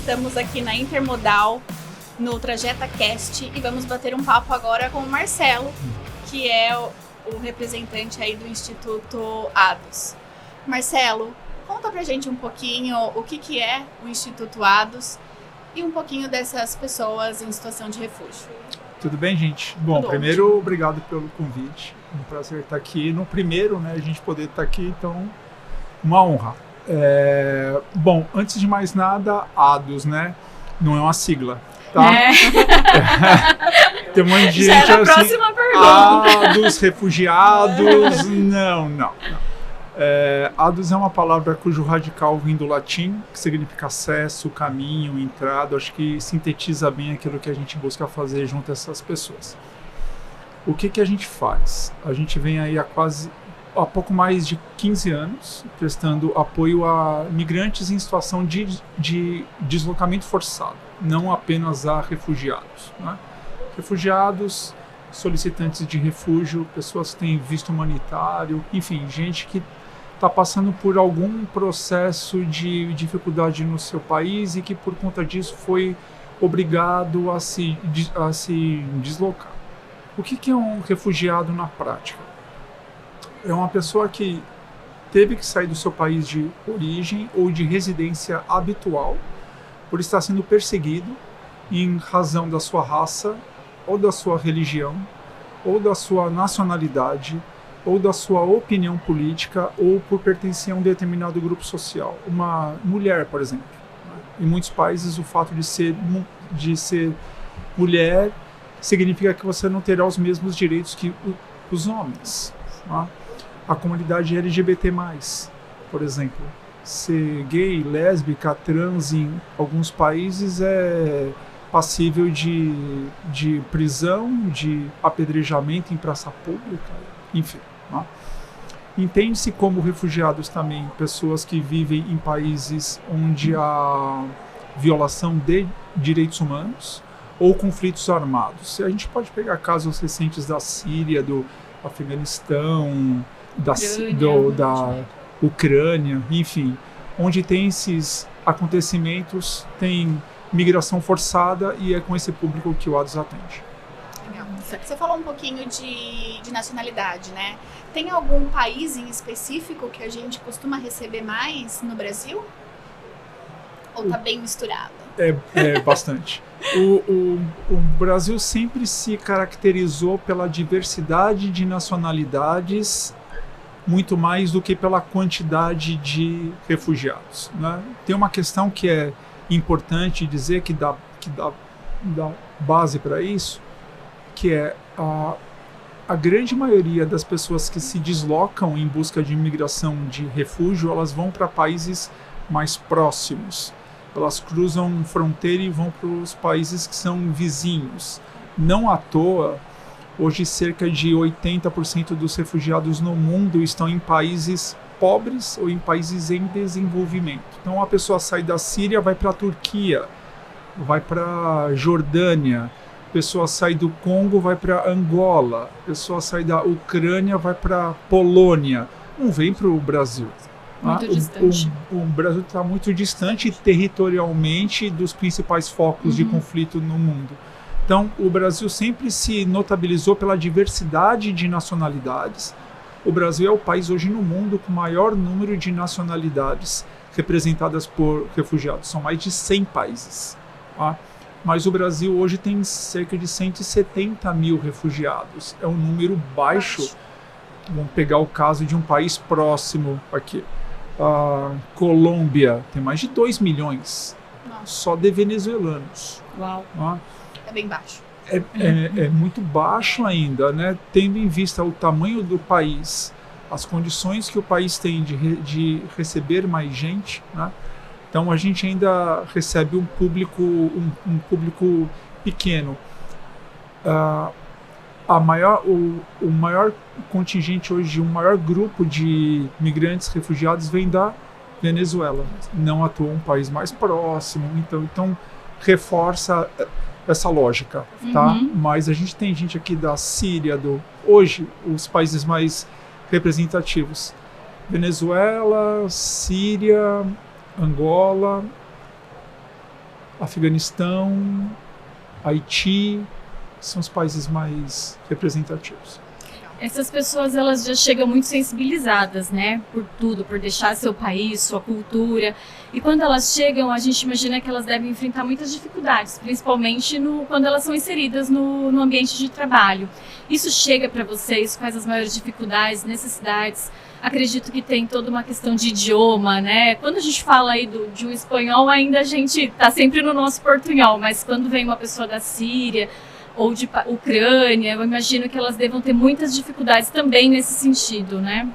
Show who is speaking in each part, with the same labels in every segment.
Speaker 1: estamos aqui na Intermodal, no TrajetaCast, e vamos bater um papo agora com o Marcelo, que é o representante aí do Instituto ADOS. Marcelo, conta pra gente um pouquinho o que é o Instituto ADOS e um pouquinho dessas pessoas em situação de refúgio.
Speaker 2: Tudo bem, gente? Bom, primeiro, obrigado pelo convite. Um prazer estar aqui. No primeiro, né, a gente poder estar aqui, então, uma honra. Bom, antes de mais nada, ADOS, né? Não é uma sigla, tá? Tem um monte de gente
Speaker 1: assim, a próxima pergunta.
Speaker 2: ADOS, refugiados, não. ADOS é uma palavra cujo radical vem do latim, que significa acesso, caminho, entrada. Acho que sintetiza bem aquilo que a gente busca fazer junto a essas pessoas. O que a gente faz? A gente vem aí há pouco mais de 15 anos prestando apoio a migrantes em situação de deslocamento forçado, não apenas a refugiados, né? Refugiados, solicitantes de refúgio, pessoas que têm visto humanitário, enfim, gente que está passando por algum processo de dificuldade no seu país e que por conta disso foi obrigado a se deslocar. O que é um refugiado na prática? É uma pessoa que teve que sair do seu país de origem ou de residência habitual por estar sendo perseguido em razão da sua raça, ou da sua religião, ou da sua nacionalidade, ou da sua opinião política, ou por pertencer a um determinado grupo social. Uma mulher, por exemplo. Em muitos países, o fato de ser mulher significa que você não terá os mesmos direitos que os homens. Tá? A comunidade LGBT+, por exemplo, ser gay, lésbica, trans em alguns países é passível de prisão, de apedrejamento em praça pública, enfim. Tá? Entende-se como refugiados também pessoas que vivem em países onde há violação de direitos humanos ou conflitos armados. A gente pode pegar casos recentes da Síria, do Afeganistão, da Ucrânia, enfim, onde tem esses acontecimentos, tem migração forçada e é com esse público que o ADOS atende.
Speaker 1: Legal. Você falou um pouquinho de nacionalidade, né? Tem algum país em específico que a gente costuma receber mais no Brasil? Ou tá bem misturado?
Speaker 2: Bastante. O Brasil sempre se caracterizou pela diversidade de nacionalidades, muito mais do que pela quantidade de refugiados, né? Tem uma questão que é importante dizer, que dá base para isso, que é a grande maioria das pessoas que se deslocam em busca de imigração de refúgio, elas vão para países mais próximos. Elas cruzam fronteira e vão para os países que são vizinhos. Não à toa, hoje cerca de 80% dos refugiados no mundo estão em países pobres ou em países em desenvolvimento. Então a pessoa sai da Síria, vai para a Turquia, vai para a Jordânia, a pessoa sai do Congo, vai para Angola, a pessoa sai da Ucrânia, vai para Polônia, não vem para o Brasil.
Speaker 1: Muito distante.
Speaker 2: O Brasil está muito distante territorialmente dos principais focos de conflito no mundo. Então, o Brasil sempre se notabilizou pela diversidade de nacionalidades. O Brasil é o país hoje no mundo com o maior número de nacionalidades representadas por refugiados. São mais de 100 países. Tá? Mas o Brasil hoje tem cerca de 170 mil refugiados. É um número baixo. Vamos pegar o caso de um país próximo aqui. A Colômbia tem mais de 2 milhões.
Speaker 1: Nossa.
Speaker 2: Só de venezuelanos.
Speaker 1: Uau.
Speaker 2: Tá?
Speaker 1: É bem baixo.
Speaker 2: É muito baixo ainda, né? Tendo em vista o tamanho do país, as condições que o país tem de receber mais gente, né? Então a gente ainda recebe um público pequeno. O maior contingente hoje, o maior grupo de migrantes refugiados vem da Venezuela. Não à toa um país mais próximo, então reforça essa lógica, tá? Mas a gente tem gente aqui da Síria, hoje, os países mais representativos. Venezuela, Síria, Angola, Afeganistão, Haiti, são os países mais representativos.
Speaker 3: Essas pessoas, elas já chegam muito sensibilizadas, né, por tudo, por deixar seu país, sua cultura. E quando elas chegam, a gente imagina que elas devem enfrentar muitas dificuldades, principalmente quando elas são inseridas no ambiente de trabalho. Isso chega para vocês? Quais as maiores dificuldades, necessidades? Acredito que tem toda uma questão de idioma, né? Quando a gente fala aí de um espanhol, ainda a gente está sempre no nosso portunhol, mas quando vem uma pessoa da Síria ou de Ucrânia, eu imagino que elas devam ter muitas dificuldades também nesse sentido, né?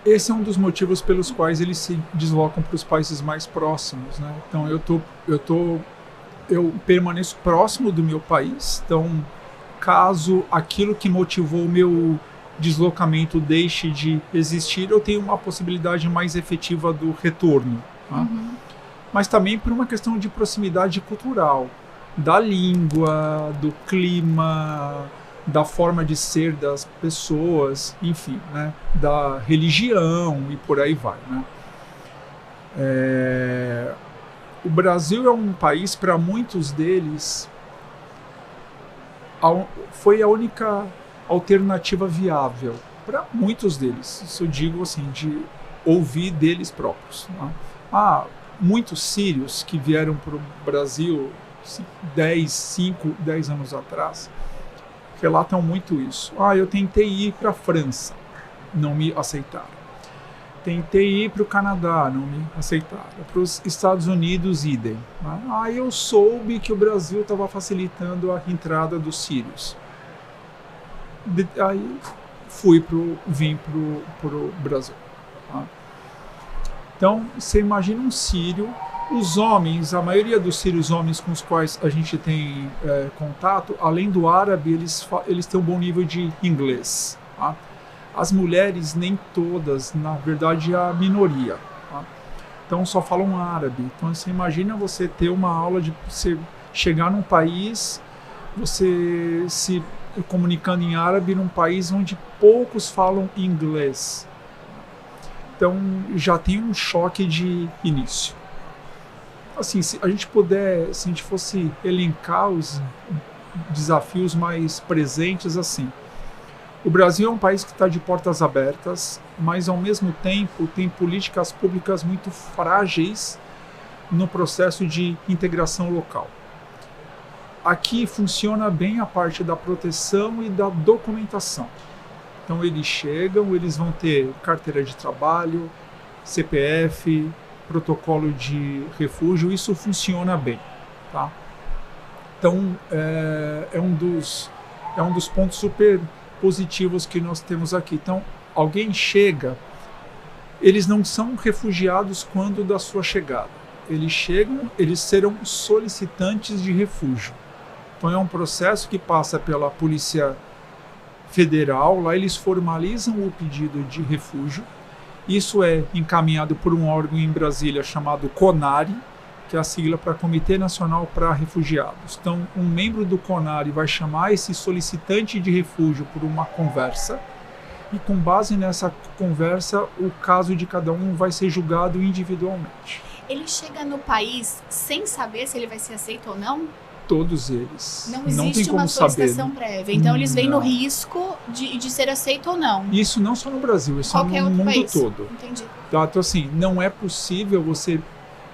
Speaker 2: Esse é um dos motivos pelos quais eles se deslocam para os países mais próximos, né? Então eu permaneço próximo do meu país. Então, caso aquilo que motivou o meu deslocamento deixe de existir, eu tenho uma possibilidade mais efetiva do retorno, tá? Mas também por uma questão de proximidade cultural, da língua, do clima, da forma de ser das pessoas, enfim, né? Da religião e por aí vai, né? O Brasil é um país, para muitos deles, foi a única alternativa viável, para muitos deles. Isso eu digo assim, de ouvir deles próprios, né? Muitos sírios que vieram para o Brasil 5, 10 anos atrás, relatam muito isso. Eu tentei ir para a França, não me aceitaram. Tentei ir para o Canadá, não me aceitaram. Para os Estados Unidos, idem. Eu soube que o Brasil estava facilitando a entrada dos sírios. Aí vim para o Brasil. Tá? Então, você imagina um sírio. Os homens, a maioria dos sírios homens com os quais a gente tem contato, além do árabe, eles têm um bom nível de inglês. Tá? As mulheres, nem todas, na verdade, a minoria. Tá? Então, só falam árabe. Então, você imagina você ter uma aula de você chegar num país, você se comunicando em árabe num país onde poucos falam inglês. Então, já tem um choque de início. Assim, se a gente fosse elencar os desafios mais presentes, assim, o Brasil é um país que está de portas abertas, mas ao mesmo tempo tem políticas públicas muito frágeis no processo de integração local. Aqui funciona bem a parte da proteção e da documentação. Então eles chegam, eles vão ter carteira de trabalho, CPF, protocolo de refúgio, isso funciona bem, tá? Então é um dos pontos super positivos que nós temos aqui. Então, alguém chega, eles não são refugiados quando da sua chegada. Eles chegam, eles serão solicitantes de refúgio. Então é um processo que passa pela Polícia Federal, lá eles formalizam o pedido de refúgio. Isso é encaminhado por um órgão em Brasília chamado CONARE, que é a sigla para Comitê Nacional para Refugiados. Então, um membro do CONARE vai chamar esse solicitante de refúgio por uma conversa, e com base nessa conversa, o caso de cada um vai ser julgado individualmente.
Speaker 1: Ele chega no país sem saber se ele vai ser aceito ou não?
Speaker 2: Todos eles.
Speaker 1: Não existe uma solicitação prévia. Então eles vêm no risco de ser aceito ou não.
Speaker 2: Isso não só no Brasil, isso
Speaker 1: qualquer
Speaker 2: no mundo
Speaker 1: país.
Speaker 2: todo.
Speaker 1: Entendi.
Speaker 2: Tá? Então assim, não é possível você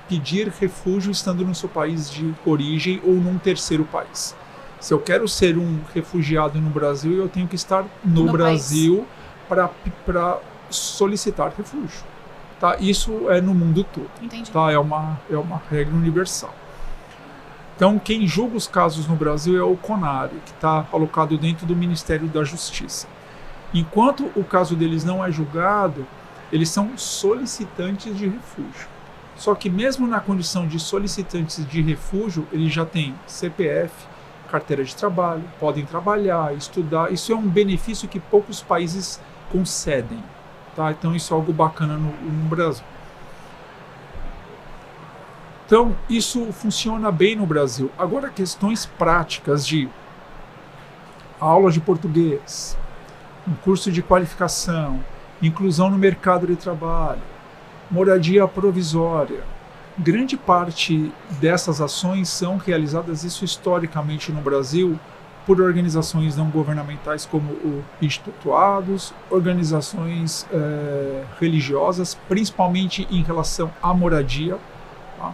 Speaker 2: pedir refúgio estando no seu país de origem ou num terceiro país. Se eu quero ser um refugiado no Brasil, eu tenho que estar no Brasil para solicitar refúgio. Tá? Isso é no mundo todo.
Speaker 1: Entendi.
Speaker 2: Tá? É uma regra universal. Então, quem julga os casos no Brasil é o CONARE, que está alocado dentro do Ministério da Justiça. Enquanto o caso deles não é julgado, eles são solicitantes de refúgio. Só que mesmo na condição de solicitantes de refúgio, eles já têm CPF, carteira de trabalho, podem trabalhar, estudar. Isso é um benefício que poucos países concedem. Tá? Então, isso é algo bacana no Brasil. Então, isso funciona bem no Brasil. Agora, questões práticas de aula de português, um curso de qualificação, inclusão no mercado de trabalho, moradia provisória, grande parte dessas ações são realizadas, isso historicamente no Brasil, por organizações não governamentais como o Instituto ADOS, organizações religiosas, principalmente em relação à moradia. Tá?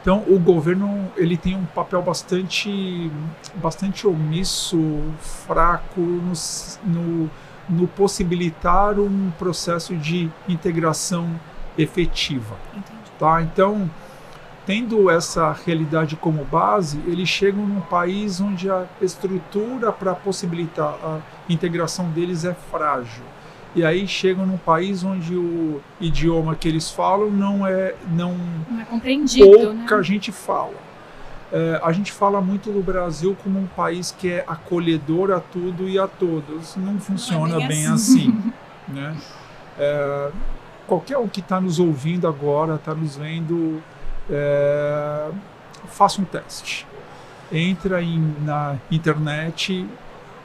Speaker 2: Então, o governo ele tem um papel bastante omisso, fraco no possibilitar um processo de integração efetiva.
Speaker 1: Entendi.
Speaker 2: Tá? Então, tendo essa realidade como base, eles chegam num país onde a estrutura para possibilitar a integração deles é frágil. E aí chegam num país onde o idioma que eles falam não é
Speaker 3: compreendido,
Speaker 2: pouca
Speaker 3: né?
Speaker 2: gente fala. A gente fala muito do Brasil como um país que é acolhedor a tudo e a todos. Não funciona bem assim. Né? Qualquer um que está nos ouvindo agora, está nos vendo, faça um teste. Entra na internet,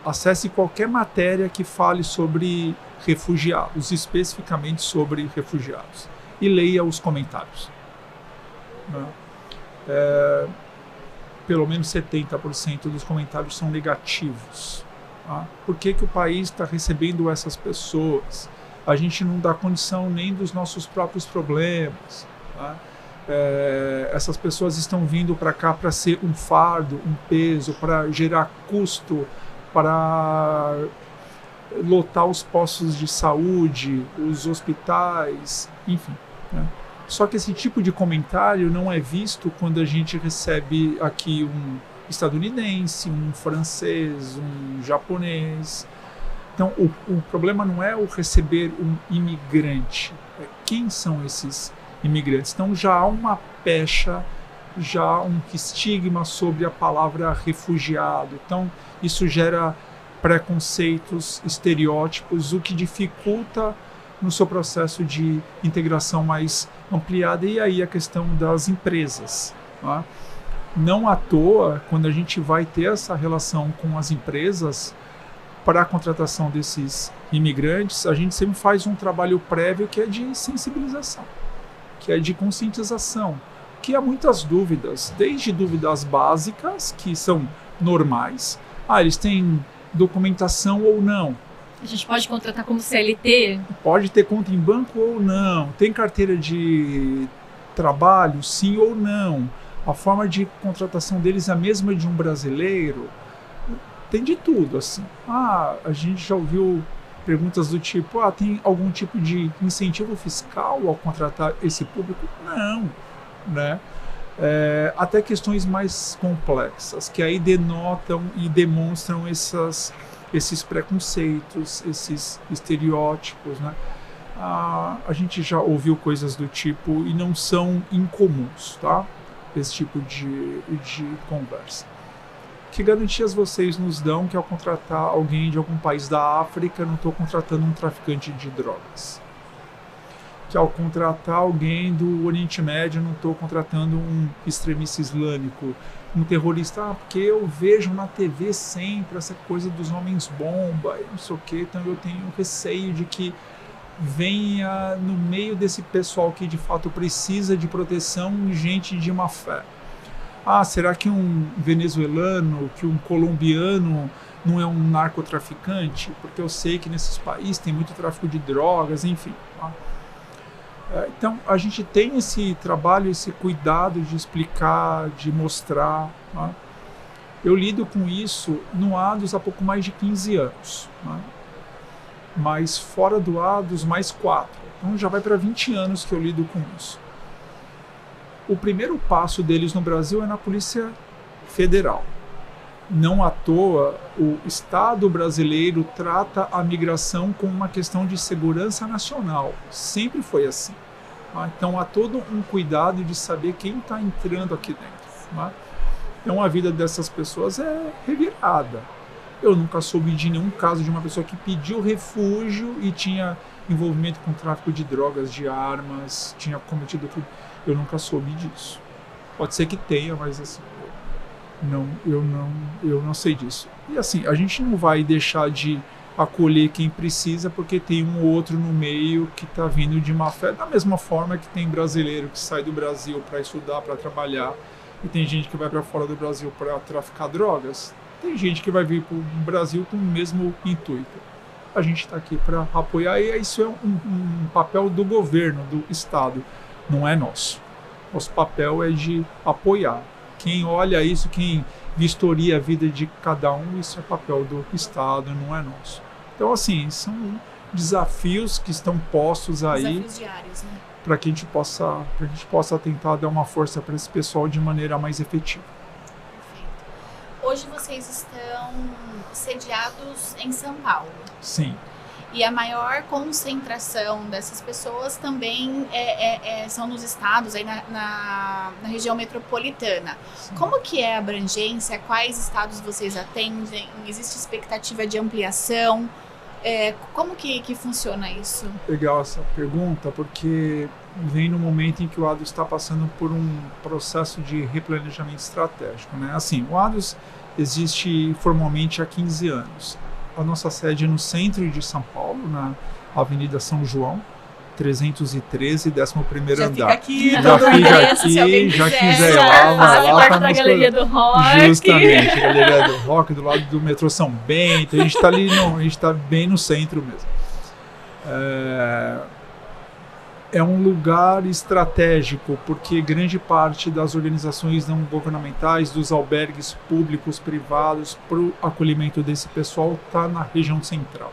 Speaker 2: acesse qualquer matéria que fale sobre refugiados, especificamente sobre refugiados, e leia os comentários. Né? Pelo menos 70% dos comentários são negativos. Tá? Por que o país está recebendo essas pessoas? A gente não dá condição nem dos nossos próprios problemas. Tá? Essas pessoas estão vindo para cá para ser um fardo, um peso, para gerar custo, para lotar os postos de saúde, os hospitais, enfim. Né? Só que esse tipo de comentário não é visto quando a gente recebe aqui um estadunidense, um francês, um japonês. Então, o problema não é o receber um imigrante, é quem são esses imigrantes. Então, já há uma pecha, já há um estigma sobre a palavra refugiado. Então, isso gera preconceitos, estereótipos, o que dificulta no seu processo de integração mais ampliada. E aí a questão das empresas. Tá? Não à toa, quando a gente vai ter essa relação com as empresas, para a contratação desses imigrantes, a gente sempre faz um trabalho prévio que é de sensibilização, que é de conscientização, que há muitas dúvidas, desde dúvidas básicas, que são normais, eles têm documentação ou não.
Speaker 3: A gente pode contratar como CLT?
Speaker 2: Pode ter conta em banco ou não, tem carteira de trabalho, sim ou não, a forma de contratação deles é a mesma de um brasileiro. Tem de tudo, assim. A gente já ouviu perguntas do tipo, tem algum tipo de incentivo fiscal ao contratar esse público? Não, né? Até questões mais complexas, que aí denotam e demonstram esses preconceitos, esses estereótipos, né? A gente já ouviu coisas do tipo e não são incomuns, tá? Esse tipo de conversa. Que garantias vocês nos dão que ao contratar alguém de algum país da África, não estou contratando um traficante de drogas? Que ao contratar alguém do Oriente Médio, não estou contratando um extremista islâmico, um terrorista? Porque eu vejo na TV sempre essa coisa dos homens-bomba, não sei o quê, então eu tenho receio de que venha no meio desse pessoal que de fato precisa de proteção gente de má fé. Será que um venezuelano, que um colombiano não é um narcotraficante? Porque eu sei que nesses países tem muito tráfico de drogas, enfim. Tá? Então, a gente tem esse trabalho, esse cuidado de explicar, de mostrar. Tá? Eu lido com isso no ADOS há pouco mais de 15 anos. Tá? Mas fora do ADOS, mais 4. Então, já vai para 20 anos que eu lido com isso. O primeiro passo deles no Brasil é na Polícia Federal. Não à toa, o Estado brasileiro trata a migração como uma questão de segurança nacional. Sempre foi assim. Tá? Então, há todo um cuidado de saber quem está entrando aqui dentro. Tá? Então, a vida dessas pessoas é revirada. Eu nunca soube de nenhum caso de uma pessoa que pediu refúgio e tinha envolvimento com tráfico de drogas, de armas, tinha cometido tudo. Eu nunca soube disso. Pode ser que tenha, mas assim, eu não sei disso. E assim, a gente não vai deixar de acolher quem precisa, porque tem um ou outro no meio que está vindo de má fé, da mesma forma que tem brasileiro que sai do Brasil para estudar, para trabalhar, e tem gente que vai para fora do Brasil para traficar drogas. Tem gente que vai vir para o Brasil com o mesmo intuito. A gente está aqui para apoiar, e isso é um papel do governo, do Estado, não é nosso. Nosso papel é de apoiar. Quem olha isso, quem vistoria a vida de cada um, isso é papel do Estado, não é nosso. Então, assim, são desafios que estão postos aí.
Speaker 1: Desafios diários, né?
Speaker 2: Para que a gente possa tentar dar uma força para esse pessoal de maneira mais efetiva.
Speaker 1: Perfeito. Hoje vocês estão sediados em São Paulo.
Speaker 2: Sim.
Speaker 1: E a maior concentração dessas pessoas também são nos estados, aí na região metropolitana.
Speaker 2: Sim.
Speaker 1: Como que é a abrangência? Quais estados vocês atendem? Existe expectativa de ampliação? Como que funciona isso?
Speaker 2: Legal essa pergunta, porque vem no momento em que o ADOS está passando por um processo de replanejamento estratégico, né? Assim, o ADOS existe formalmente há 15 anos. A nossa sede é no centro de São Paulo, na Avenida São João, 313, 11º
Speaker 1: Já
Speaker 2: andar.
Speaker 1: fica aqui,
Speaker 2: Já
Speaker 1: todo o
Speaker 2: fica
Speaker 1: endereço, se alguém
Speaker 2: aqui, já
Speaker 1: quiser.
Speaker 2: quiser ir
Speaker 3: Já
Speaker 2: lá, vai lá.
Speaker 3: perto
Speaker 2: Tá
Speaker 3: da
Speaker 2: nos
Speaker 3: Galeria do Rock.
Speaker 2: Justamente, a Galeria do Rock, do lado do metrô São Bento. A gente está ali, a gente está bem no centro mesmo. É um lugar estratégico, porque grande parte das organizações não governamentais, dos albergues públicos, privados, para o acolhimento desse pessoal, está na região central.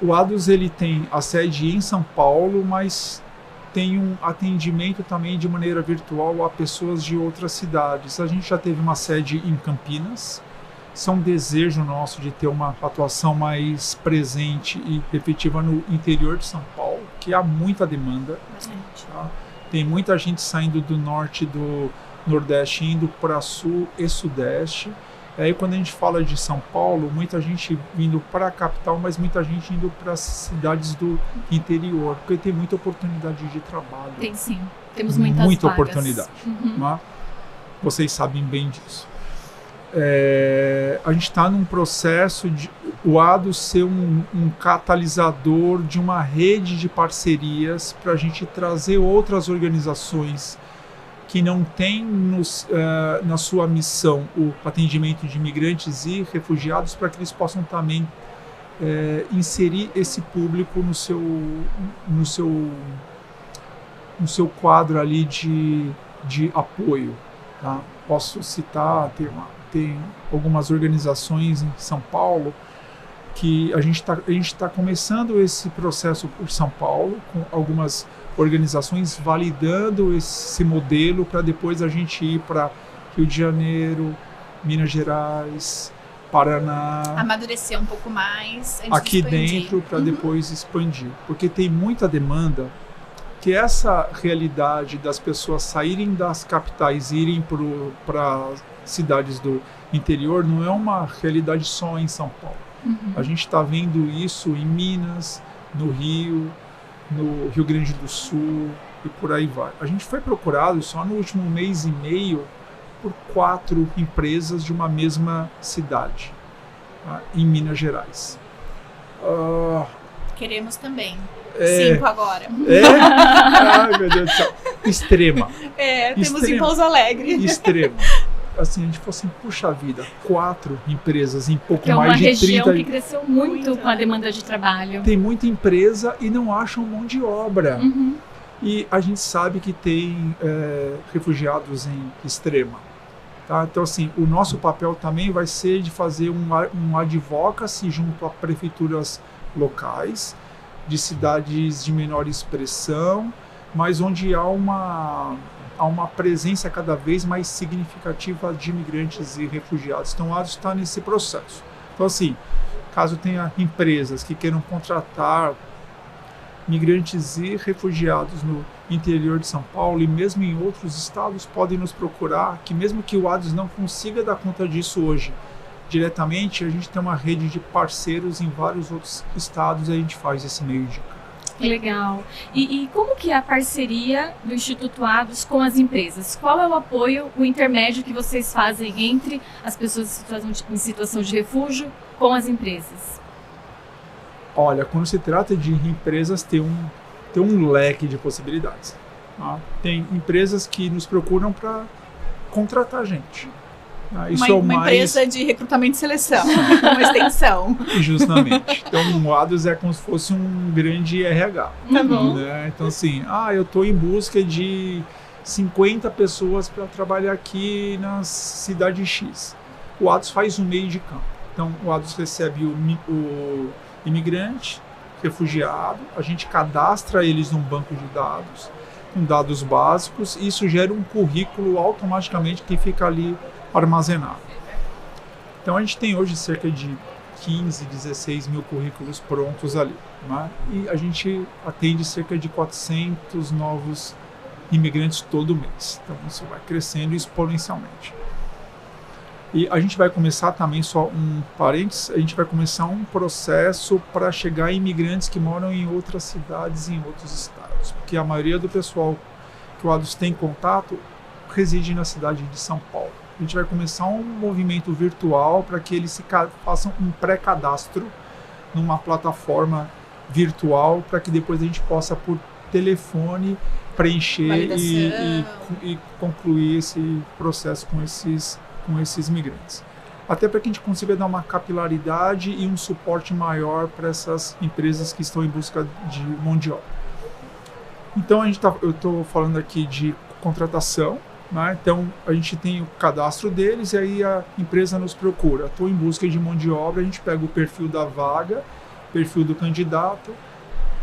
Speaker 2: O ADOS ele tem a sede em São Paulo, mas tem um atendimento também de maneira virtual a pessoas de outras cidades. A gente já teve uma sede em Campinas. Isso é um desejo nosso de ter uma atuação mais presente e efetiva no interior de São Paulo, que há muita demanda.
Speaker 1: Bastante.
Speaker 2: Tá? Tem muita gente saindo do norte e do nordeste, indo para sul e sudeste. E aí, quando a gente fala de São Paulo, muita gente vindo para a capital, mas muita gente indo para as cidades do interior, porque tem muita oportunidade de trabalho.
Speaker 3: Tem sim, temos muitas
Speaker 2: Muita
Speaker 3: vagas.
Speaker 2: oportunidade.
Speaker 3: Uhum.
Speaker 2: Né? Vocês sabem bem disso. A gente está num processo de o ADOS ser um catalisador de uma rede de parcerias para a gente trazer outras organizações que não têm na sua missão o atendimento de imigrantes e refugiados, para que eles possam também inserir esse público no seu quadro ali de apoio. Tá? Posso citar, tem algumas organizações em São Paulo que a gente está começando esse processo por São Paulo, com algumas organizações validando esse modelo, para depois a gente ir para Rio de Janeiro, Minas Gerais, Paraná,
Speaker 1: Amadurecer um pouco mais antes
Speaker 2: aqui
Speaker 1: de expandir.
Speaker 2: dentro, para depois expandir. Porque tem muita demanda, que essa realidade das pessoas saírem das capitais e irem para cidades do interior não é uma realidade só em São Paulo.
Speaker 3: Uhum.
Speaker 2: A gente está vendo isso em Minas, no Rio Grande do Sul e por aí vai. A gente foi procurado só no último mês e meio por 4 empresas de uma mesma cidade, tá? Em Minas Gerais.
Speaker 1: Queremos também.
Speaker 2: É.
Speaker 1: 5 agora.
Speaker 2: Ai, meu Deus do céu. Extrema.
Speaker 1: Temos em
Speaker 2: Extrema.
Speaker 1: Pouso Alegre.
Speaker 2: Extrema. Assim, a gente falou assim, puxa vida, 4 empresas em pouco
Speaker 3: Que é uma
Speaker 2: mais de
Speaker 3: região
Speaker 2: 30...
Speaker 3: que cresceu muito com a demanda de trabalho.
Speaker 2: Tem muita empresa e não acham mão de obra.
Speaker 3: Uhum.
Speaker 2: E a gente sabe que tem refugiados em Extrema. Tá? Então, assim, o nosso papel também vai ser de fazer um advocacy junto a prefeituras locais, de cidades de menor expressão, mas onde há uma presença cada vez mais significativa de imigrantes e refugiados. Então, o ADOS está nesse processo. Então, assim, caso tenha empresas que queiram contratar migrantes e refugiados no interior de São Paulo e mesmo em outros estados, podem nos procurar, que mesmo que o ADOS não consiga dar conta disso hoje diretamente, a gente tem uma rede de parceiros em vários outros estados e a gente faz esse meio de campo.
Speaker 3: Legal. E como que é a parceria do Instituto ADOS com as empresas? Qual é o apoio, o intermédio que vocês fazem entre as pessoas em situação de refúgio com as empresas?
Speaker 2: Olha, quando se trata de empresas, tem um leque de possibilidades. Tá? Tem empresas que nos procuram para contratar gente. Isso
Speaker 1: uma empresa de recrutamento e seleção, uma extensão.
Speaker 2: Justamente. Então, o ADOS é como se fosse um grande RH.
Speaker 1: Tá bom.
Speaker 2: Né? Então, assim, eu estou em busca de 50 pessoas para trabalhar aqui na cidade X. O ADOS faz um meio de campo. Então, o ADOS recebe o imigrante, refugiado, a gente cadastra eles num banco de dados, com dados básicos, e isso gera um currículo automaticamente que fica ali armazenado. Então a gente tem hoje cerca de 15, 16 mil currículos prontos ali, né? E a gente atende cerca de 400 novos imigrantes todo mês. Então isso vai crescendo exponencialmente. E a gente vai começar também, só um parênteses, a gente vai começar um processo para chegar a imigrantes que moram em outras cidades e em outros estados, porque a maioria do pessoal que o ADOS tem contato reside na cidade de São Paulo. A gente vai começar um movimento virtual para que eles façam um pré-cadastro numa plataforma virtual para que depois a gente possa, por telefone, preencher e concluir esse processo com esses migrantes. Até para que a gente consiga dar uma capilaridade e um suporte maior para essas empresas que estão em busca de mão de obra. Então eu estou falando aqui de contratação, né? Então a gente tem o cadastro deles e aí a empresa nos procura. Estou em busca de mão de obra, a gente pega o perfil da vaga, perfil do candidato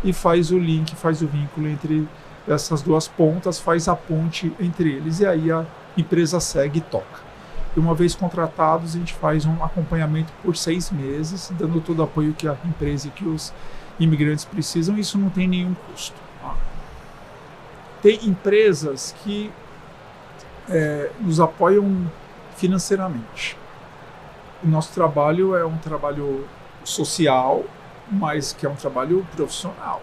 Speaker 2: e faz o link, faz o vínculo entre essas duas pontas, faz a ponte entre eles e aí a empresa segue e toca. E uma vez contratados, a gente faz um acompanhamento por 6 meses, dando todo o apoio que a empresa e que os imigrantes precisam, e isso não tem nenhum custo. Tem empresas que nos apoiam financeiramente. O nosso trabalho é um trabalho social, mas que é um trabalho profissional.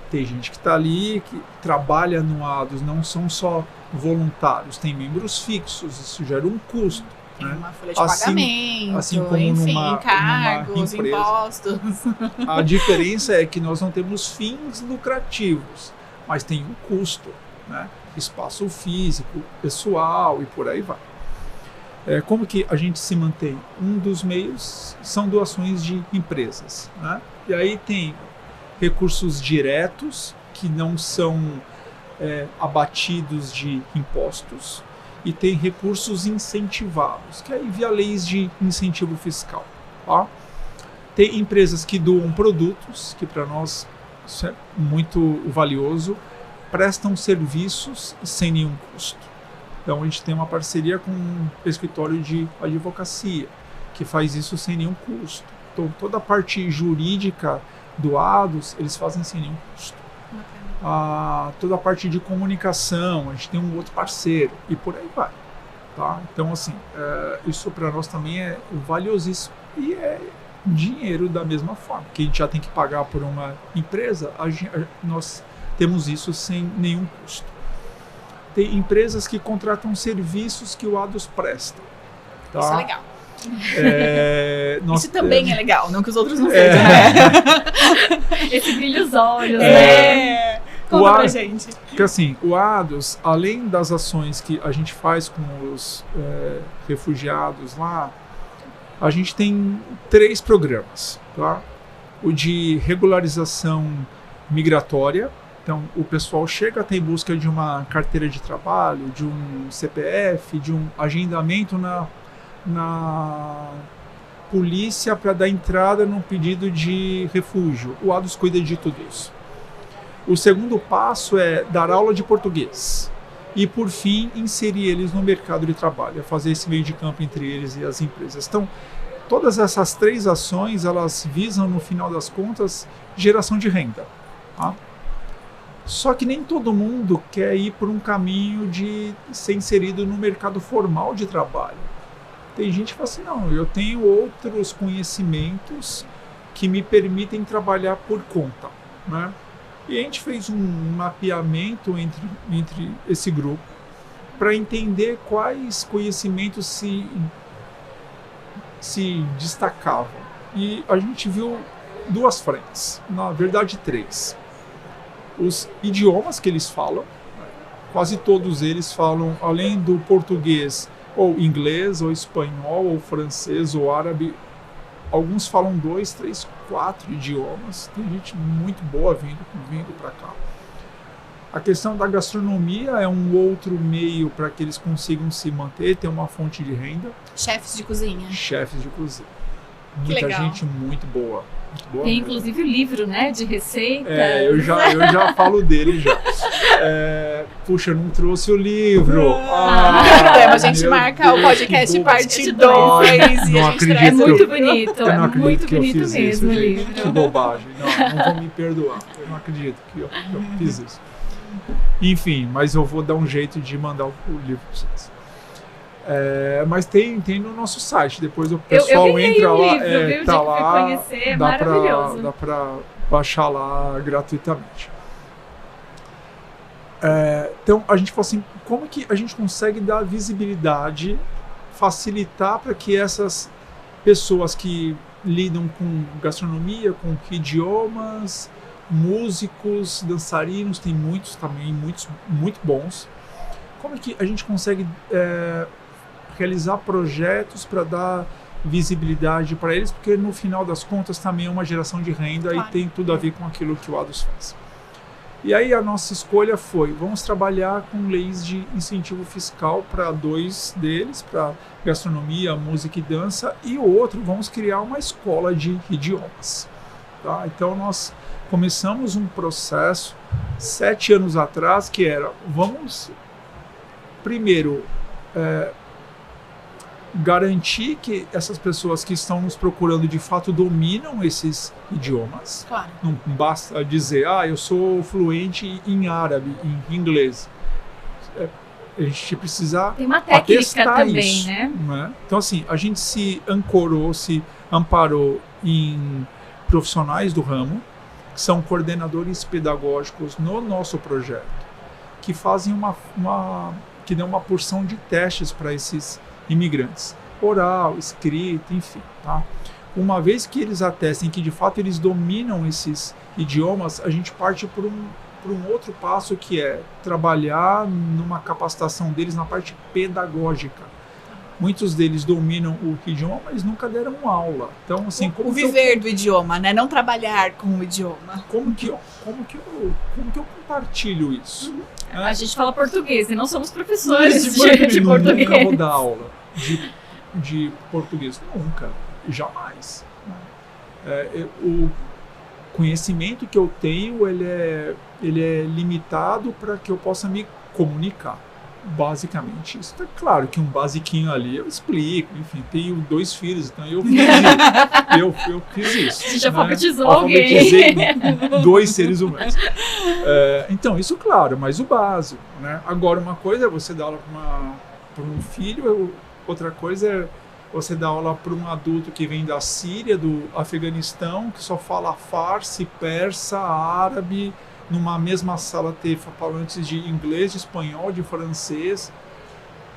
Speaker 2: Tem gente que está ali, que trabalha no ADOS, não são só voluntários, tem membros fixos, isso gera um custo.
Speaker 1: Tem
Speaker 2: né?
Speaker 1: uma folha de pagamento,
Speaker 2: assim como
Speaker 1: enfim,
Speaker 2: numa
Speaker 1: encargos,
Speaker 2: empresa.
Speaker 1: Impostos.
Speaker 2: A diferença é que nós não temos fins lucrativos, mas tem um custo, né? Espaço físico, pessoal e por aí vai. Como que a gente se mantém? Um dos meios são doações de empresas, né? E aí tem recursos diretos que não são abatidos de impostos e tem recursos incentivados, que aí via leis de incentivo fiscal. Tá? Tem empresas que doam produtos, que para nós isso é muito valioso, prestam serviços sem nenhum custo. Então a gente tem uma parceria com um escritório de advocacia, que faz isso sem nenhum custo. Então toda a parte jurídica do ADOS, eles fazem sem nenhum custo. Toda a parte de comunicação, a gente tem um outro parceiro e por aí vai. Tá? Então assim, isso para nós também é valiosíssimo e é dinheiro da mesma forma, que a gente já tem que pagar por uma empresa, nós temos isso sem nenhum custo. Tem empresas que contratam serviços que o ADOS presta. Tá?
Speaker 1: Isso é legal.
Speaker 2: Isso
Speaker 1: também é legal, não que os outros não sejam, né?
Speaker 3: Esse brilha os olhos, né?
Speaker 1: Conta pra gente.
Speaker 2: Porque assim, o ADOS, além das ações que a gente faz com os refugiados lá, a gente tem 3 programas. Tá? O de regularização migratória. Então, o pessoal chega até em busca de uma carteira de trabalho, de um CPF, de um agendamento na polícia para dar entrada no pedido de refúgio. O ADOS cuida de tudo isso. O segundo passo é dar aula de português. E, por fim, inserir eles no mercado de trabalho, fazer esse meio de campo entre eles e as empresas. Então, todas essas 3 ações, elas visam, no final das contas, geração de renda. Tá? Só que nem todo mundo quer ir por um caminho de ser inserido no mercado formal de trabalho. Tem gente que fala assim, não, eu tenho outros conhecimentos que me permitem trabalhar por conta, né? E a gente fez um mapeamento entre esse grupo para entender quais conhecimentos se destacavam. E a gente viu 2 frentes, na verdade 3. Os idiomas que eles falam, quase todos eles falam, além do português, ou inglês, ou espanhol, ou francês, ou árabe. Alguns falam 2, 3, 4 idiomas. Tem gente muito boa vindo para cá. A questão da gastronomia é um outro meio para que eles consigam se manter, ter uma fonte de renda.
Speaker 1: Chefes de cozinha.
Speaker 2: Chefes de cozinha.
Speaker 1: Que
Speaker 2: Muita
Speaker 1: legal.
Speaker 2: gente muito boa. Tem
Speaker 3: mesmo. Inclusive o livro, né, de receitas.
Speaker 2: Eu já falo dele já. Puxa, eu não trouxe o livro.
Speaker 1: A gente marca o podcast parte 2 e a gente traz.
Speaker 3: É muito bonito.
Speaker 2: Eu não acredito
Speaker 3: muito
Speaker 2: que eu
Speaker 3: bonito
Speaker 2: fiz
Speaker 3: mesmo
Speaker 2: isso,
Speaker 3: o
Speaker 2: gente.
Speaker 3: livro.
Speaker 2: Que bobagem. Não vão me perdoar. Eu não acredito que eu fiz isso. Enfim, mas eu vou dar um jeito de mandar o livro para vocês. Mas tem no nosso site, depois o pessoal
Speaker 3: eu
Speaker 2: entra lá,
Speaker 3: livro, viu?
Speaker 2: tá
Speaker 3: Já
Speaker 2: lá,
Speaker 3: fui conhecer, é maravilhoso.
Speaker 2: Dá para baixar lá gratuitamente. Então a gente falou assim, como que a gente consegue dar visibilidade, facilitar para que essas pessoas que lidam com gastronomia, com idiomas, músicos, dançarinos, tem muitos também, muitos muito bons. Como é que a gente consegue realizar projetos para dar visibilidade para eles? Porque no final das contas também é uma geração de renda, claro, e tem tudo a ver com aquilo que o ADUS faz. E aí a nossa escolha foi, vamos trabalhar com leis de incentivo fiscal para 2 deles, para gastronomia, música e dança, e o outro, vamos criar uma escola de idiomas. Tá? Então nós começamos um processo 7 anos atrás que era, vamos primeiro garantir que essas pessoas que estão nos procurando de fato dominam esses idiomas.
Speaker 1: Claro.
Speaker 2: Não basta dizer, eu sou fluente em árabe, em inglês. A gente precisa
Speaker 3: tem uma técnica também,
Speaker 2: isso,
Speaker 3: né?
Speaker 2: Então assim, a gente se amparou em profissionais do ramo, que são coordenadores pedagógicos no nosso projeto, que fazem que dão uma porção de testes para esses imigrantes, oral, escrito, enfim, tá? Uma vez que eles atestem que de fato eles dominam esses idiomas, a gente parte por um outro passo, que é trabalhar numa capacitação deles na parte pedagógica. Muitos deles dominam o idioma, mas nunca deram aula. Então, assim,
Speaker 1: o viver do idioma, né? Não trabalhar com o idioma.
Speaker 2: Como que eu compartilho isso?
Speaker 3: A gente fala português e não somos professores de português.
Speaker 2: Nunca vou dar aula de português. Nunca. Jamais. O conhecimento que eu tenho, ele é limitado para que eu possa me comunicar. Basicamente isso. É claro que um basiquinho ali eu explico, enfim, tenho 2 filhos, então eu fiz isso.
Speaker 3: Você já alfabetizou alguém.
Speaker 2: Alfabetizei 2 seres humanos. Então, isso claro, mas o básico, né? Agora, uma coisa é você dar aula para um filho, outra coisa é você dar aula para um adulto que vem da Síria, do Afeganistão, que só fala farsi, persa, árabe, numa mesma sala ter falantes de inglês, de espanhol, de francês.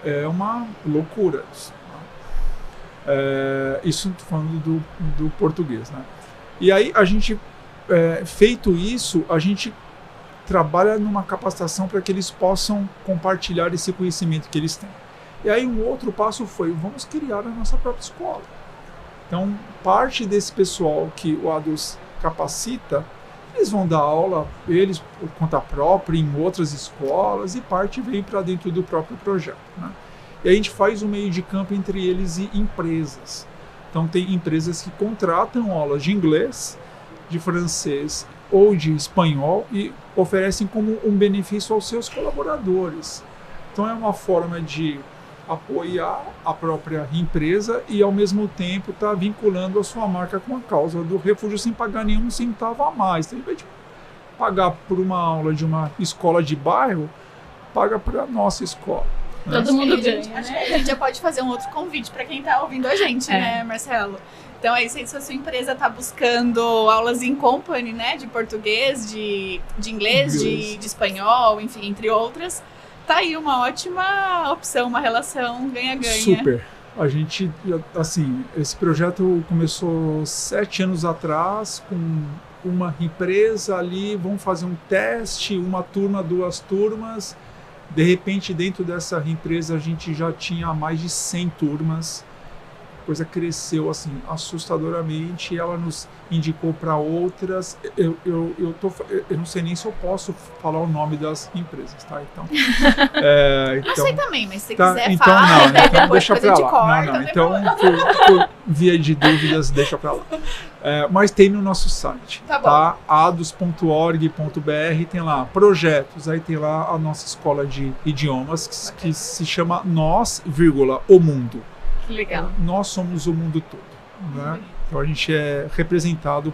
Speaker 2: É uma loucura isso. Isso falando do português, né? E aí a gente, feito isso, a gente trabalha numa capacitação para que eles possam compartilhar esse conhecimento que eles têm. E aí um outro passo foi, vamos criar a nossa própria escola. Então, parte desse pessoal que o ADUS capacita, eles vão dar aula, eles por conta própria, em outras escolas, e parte vem para dentro do próprio projeto, né? E a gente faz um meio de campo entre eles e empresas. Então tem empresas que contratam aulas de inglês, de francês ou de espanhol e oferecem como um benefício aos seus colaboradores. Então é uma forma de apoiar a própria empresa e ao mesmo tempo está vinculando a sua marca com a causa do refúgio sem pagar nenhum centavo a mais. Então, ao invés de pagar por uma aula de uma escola de bairro, paga para a nossa escola.
Speaker 3: Todo mundo ganha,
Speaker 1: Acho que a gente já pode fazer um outro convite para quem está ouvindo a gente, né, Marcelo? Então, aí, se a sua empresa está buscando aulas in company, né, de português, de inglês, de espanhol, enfim, entre outras, tá aí uma ótima opção, uma relação ganha-ganha.
Speaker 2: Super. A gente, assim, esse projeto começou 7 anos atrás com uma empresa ali, vamos fazer um teste, uma turma, 2 turmas. De repente, dentro dessa empresa, a gente já tinha mais de 100 turmas. A coisa cresceu assim assustadoramente, ela nos indicou para outras. Eu não sei nem se eu posso falar o nome das empresas, tá? Então,
Speaker 1: eu sei também, mas se você
Speaker 2: tá,
Speaker 1: quiser
Speaker 2: então,
Speaker 1: falar,
Speaker 2: não,
Speaker 1: daí
Speaker 2: então
Speaker 1: depois
Speaker 2: deixa para lá.
Speaker 1: corta,
Speaker 2: Então, por via de dúvidas, deixa para lá. Mas tem no nosso site, tá? ados.org.br, tem lá projetos, aí tem lá a nossa escola de idiomas que se chama Nós, o Mundo.
Speaker 3: Legal.
Speaker 2: Nós somos o mundo todo, né? Então a gente é representado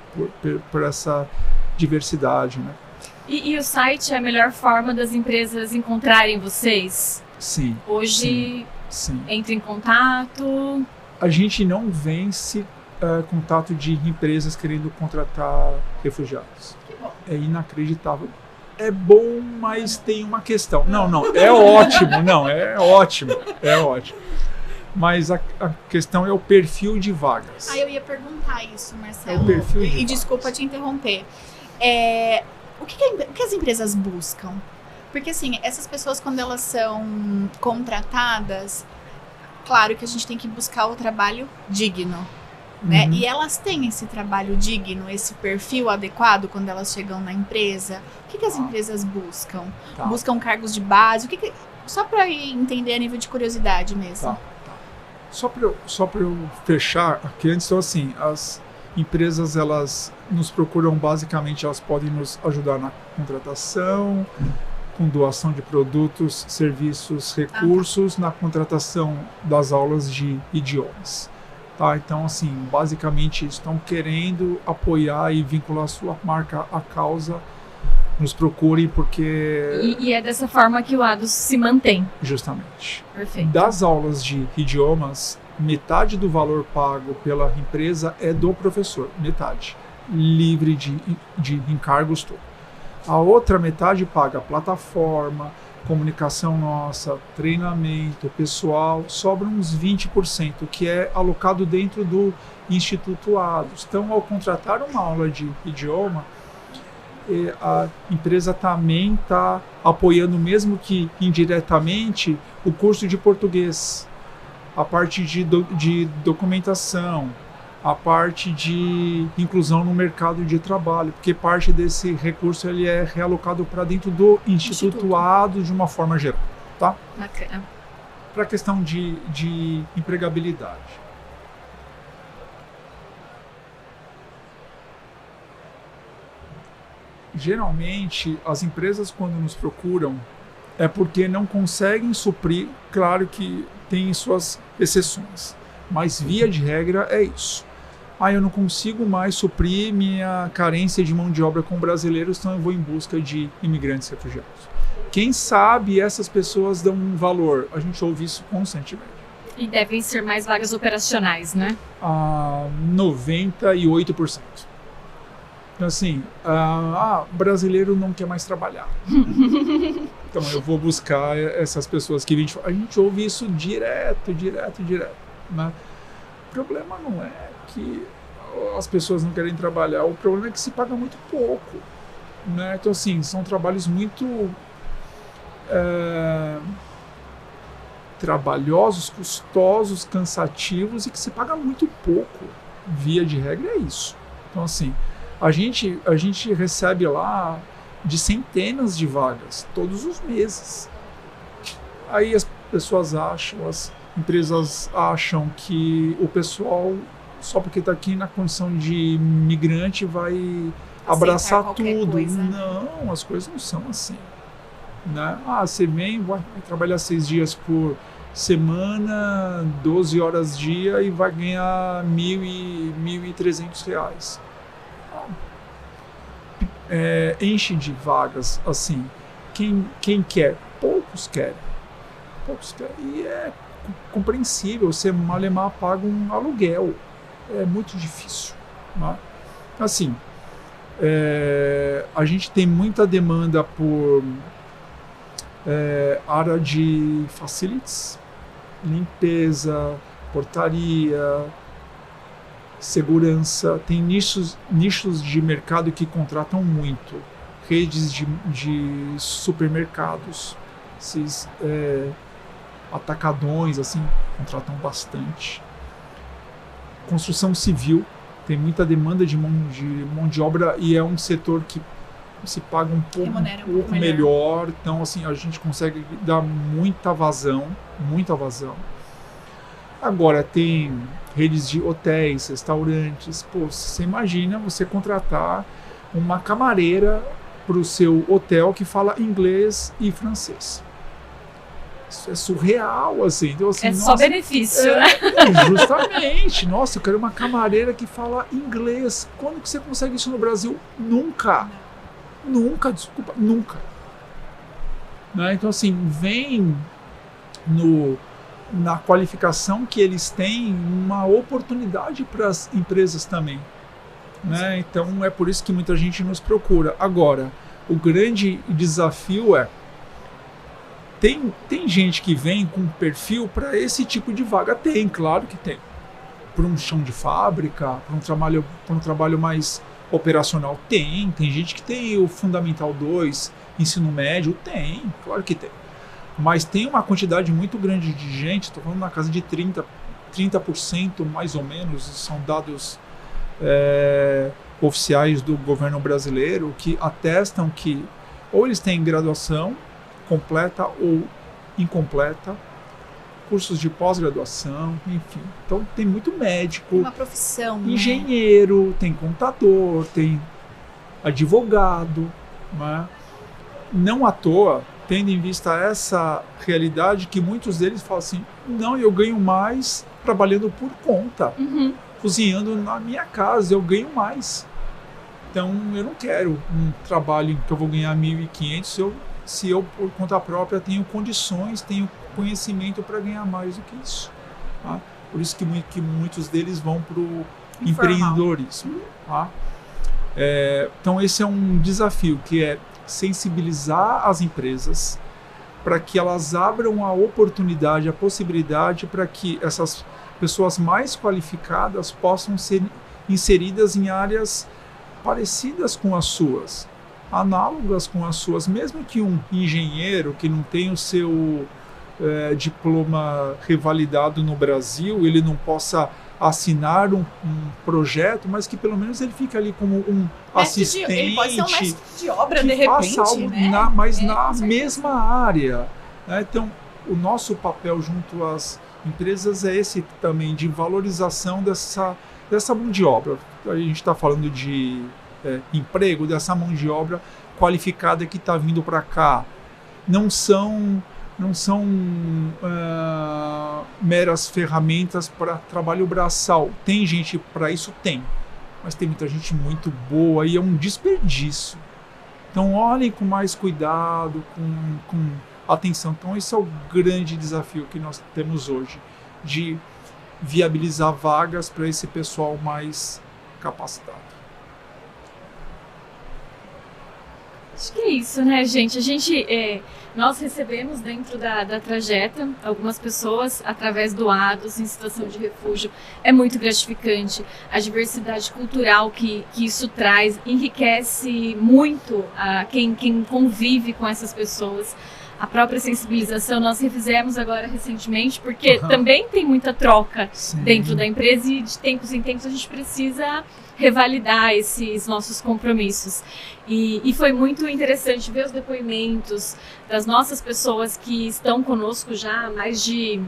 Speaker 2: por essa diversidade, né?
Speaker 3: E o site é a melhor forma das empresas encontrarem vocês?
Speaker 2: Sim.
Speaker 3: Hoje,
Speaker 2: sim.
Speaker 3: Entre em contato?
Speaker 2: A gente não vence contato de empresas querendo contratar refugiados. É inacreditável. É bom, mas tem uma questão. Não, é ótimo. Mas a questão é o perfil de vagas.
Speaker 1: Eu ia perguntar isso, Marcelo.
Speaker 2: É o perfil de vagas.
Speaker 1: Desculpa te interromper. O que as empresas buscam? Porque, assim, essas pessoas, quando elas são contratadas, claro que a gente tem que buscar o trabalho digno, né? E elas têm esse trabalho digno, esse perfil adequado quando elas chegam na empresa? O que as empresas buscam? Buscam cargos de base? Só para entender a nível de curiosidade mesmo.
Speaker 2: Só para eu fechar aqui antes, então assim, as empresas elas nos procuram basicamente, elas podem nos ajudar na contratação, com doação de produtos, serviços, recursos, na contratação das aulas de idiomas. Tá? Então assim, basicamente estão querendo apoiar e vincular a sua marca à causa, nos procurem porque...
Speaker 3: E é dessa forma que o ADOS se mantém.
Speaker 2: Justamente.
Speaker 3: Perfeito.
Speaker 2: Das aulas de idiomas, metade do valor pago pela empresa é do professor, metade. Livre de encargos todo. A outra metade paga plataforma, comunicação nossa, treinamento, pessoal, sobra uns 20%, que é alocado dentro do Instituto ADOS. Então, ao contratar uma aula de idioma, a empresa também está apoiando, mesmo que indiretamente, o curso de português, a parte de documentação, a parte de inclusão no mercado de trabalho, porque parte desse recurso ele é realocado para dentro do Instituto ADOS de uma forma geral, tá?
Speaker 3: Bacana.
Speaker 2: Para a questão de empregabilidade. Geralmente, as empresas, quando nos procuram, é porque não conseguem suprir. Claro que tem suas exceções, mas via de regra é isso. Eu não consigo mais suprir minha carência de mão de obra com brasileiros, então eu vou em busca de imigrantes refugiados. Quem sabe essas pessoas dão um valor? A gente ouve isso constantemente.
Speaker 3: E devem ser mais vagas operacionais, né?
Speaker 2: 98%. Então, assim, brasileiro não quer mais trabalhar. Então, eu vou buscar essas pessoas que a gente ouve isso direto, né? O problema não é que as pessoas não querem trabalhar, o problema é que se paga muito pouco, né? Então, assim, são trabalhos muito trabalhosos, custosos, cansativos e que se paga muito pouco. Via de regra é isso. Então, assim, a gente recebe lá de centenas de vagas todos os meses. Aí as pessoas acham, as empresas acham que o pessoal, só porque está aqui na condição de migrante, vai abraçar tudo.
Speaker 1: Coisa.
Speaker 2: Não, as coisas não são assim, né? Você vem, vai trabalhar 6 dias por semana, 12 horas dia e vai ganhar R$1.300. Enche de vagas, assim. Quem quer? Poucos querem. E é compreensível, você malemar paga um aluguel. é muito difícil. Né? Assim, a gente tem muita demanda por área de facilities, limpeza, portaria, segurança. Tem nichos de mercado que contratam muito. Redes de supermercados, esses atacadões, assim, contratam bastante. Construção civil, tem muita demanda de mão de obra e é um setor que se paga um pouco melhor. Então, assim, a gente consegue dar muita vazão. Agora, tem redes de hotéis, restaurantes. Pô, você imagina você contratar uma camareira para o seu hotel que fala inglês e francês. Isso é surreal, assim. Então, assim,
Speaker 3: só benefício, né?
Speaker 2: Justamente. Nossa, eu quero uma camareira que fala inglês. Quando que você consegue isso no Brasil? Nunca. Né? Então, assim, vem na qualificação que eles têm uma oportunidade para as empresas também. Né? Então, é por isso que muita gente nos procura. Agora, o grande desafio tem gente que vem com perfil para esse tipo de vaga? Tem, claro que tem. Para um chão de fábrica, para um trabalho mais operacional? Tem gente que tem o Fundamental 2, ensino médio? Tem, claro que tem. Mas tem uma quantidade muito grande de gente, estou falando na casa de 30% mais ou menos, são dados oficiais do governo brasileiro, que atestam que ou eles têm graduação completa ou incompleta, cursos de pós-graduação, enfim. Então tem muito médico,
Speaker 1: uma profissão,
Speaker 2: engenheiro, tem contador, tem advogado, né? Não à toa, tendo em vista essa realidade, que muitos deles falam assim, não, eu ganho mais trabalhando por conta, cozinhando na minha casa, eu ganho mais. Então eu não quero um trabalho que eu vou ganhar 1.500 se eu por conta própria tenho condições, tenho conhecimento para ganhar mais do que isso. Tá? Por isso que muitos deles vão para o empreendedorismo. Tá? Então esse é um desafio, que é sensibilizar as empresas para que elas abram a oportunidade, a possibilidade para que essas pessoas mais qualificadas possam ser inseridas em áreas parecidas com as suas, análogas com as suas, mesmo que um engenheiro que não tem o seu diploma revalidado no Brasil, ele não possa assinar um projeto, mas que pelo menos ele fica ali como um assistente.
Speaker 1: Ele pode ser um mestre de obra, de repente,
Speaker 2: faça algo
Speaker 1: né?
Speaker 2: Na mesma área. Né? Então, o nosso papel junto às empresas é esse também, de valorização dessa mão de obra. A gente está falando de emprego, dessa mão de obra qualificada que está vindo para cá. Não são meras ferramentas para trabalho braçal. Tem gente para isso? Tem. Mas tem muita gente muito boa e é um desperdício. Então olhem com mais cuidado, com atenção. Então esse é o grande desafio que nós temos hoje, de viabilizar vagas para esse pessoal mais capacitado.
Speaker 3: Acho que é isso, né, gente? Nós recebemos dentro da Trajeta algumas pessoas através do ADOS em situação de refúgio. É muito gratificante. A diversidade cultural que isso traz enriquece muito quem convive com essas pessoas. A própria sensibilização nós refizemos agora recentemente, porque também tem muita troca dentro da empresa e de tempos em tempos a gente precisa revalidar esses nossos compromissos. E foi muito interessante ver os depoimentos das nossas pessoas que estão conosco já há mais de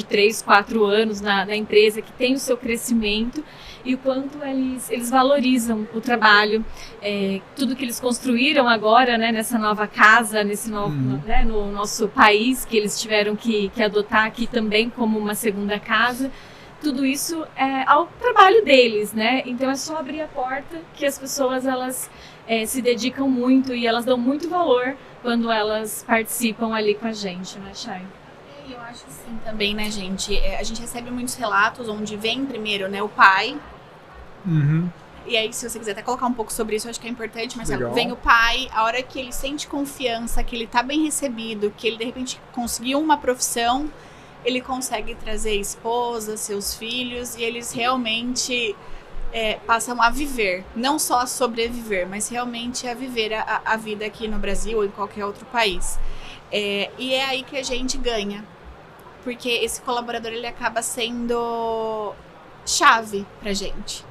Speaker 3: 3, 4 anos na empresa, que tem o seu crescimento e o quanto eles valorizam o trabalho, tudo que eles construíram agora, né, nessa nova casa, nesse novo, né, no nosso país, que eles tiveram que adotar aqui também como uma segunda casa. Tudo isso é ao trabalho deles, né? Então é só abrir a porta que as pessoas elas se dedicam muito e elas dão muito valor quando elas participam ali com a gente, né, Chay?
Speaker 1: Eu acho sim também, né, gente? A gente recebe muitos relatos onde vem primeiro, né, o pai,
Speaker 2: Uhum.
Speaker 1: E aí, se você quiser até colocar um pouco sobre isso, eu acho que é importante, Marcelo.
Speaker 2: Legal.
Speaker 1: Vem o pai, a hora que ele sente confiança, que ele tá bem recebido, que ele de repente conseguiu uma profissão, ele consegue trazer esposa, seus filhos, e eles realmente passam a viver, não só a sobreviver, mas realmente a viver a vida aqui no Brasil ou em qualquer outro país. E é aí que a gente ganha, porque esse colaborador ele acaba sendo chave pra gente,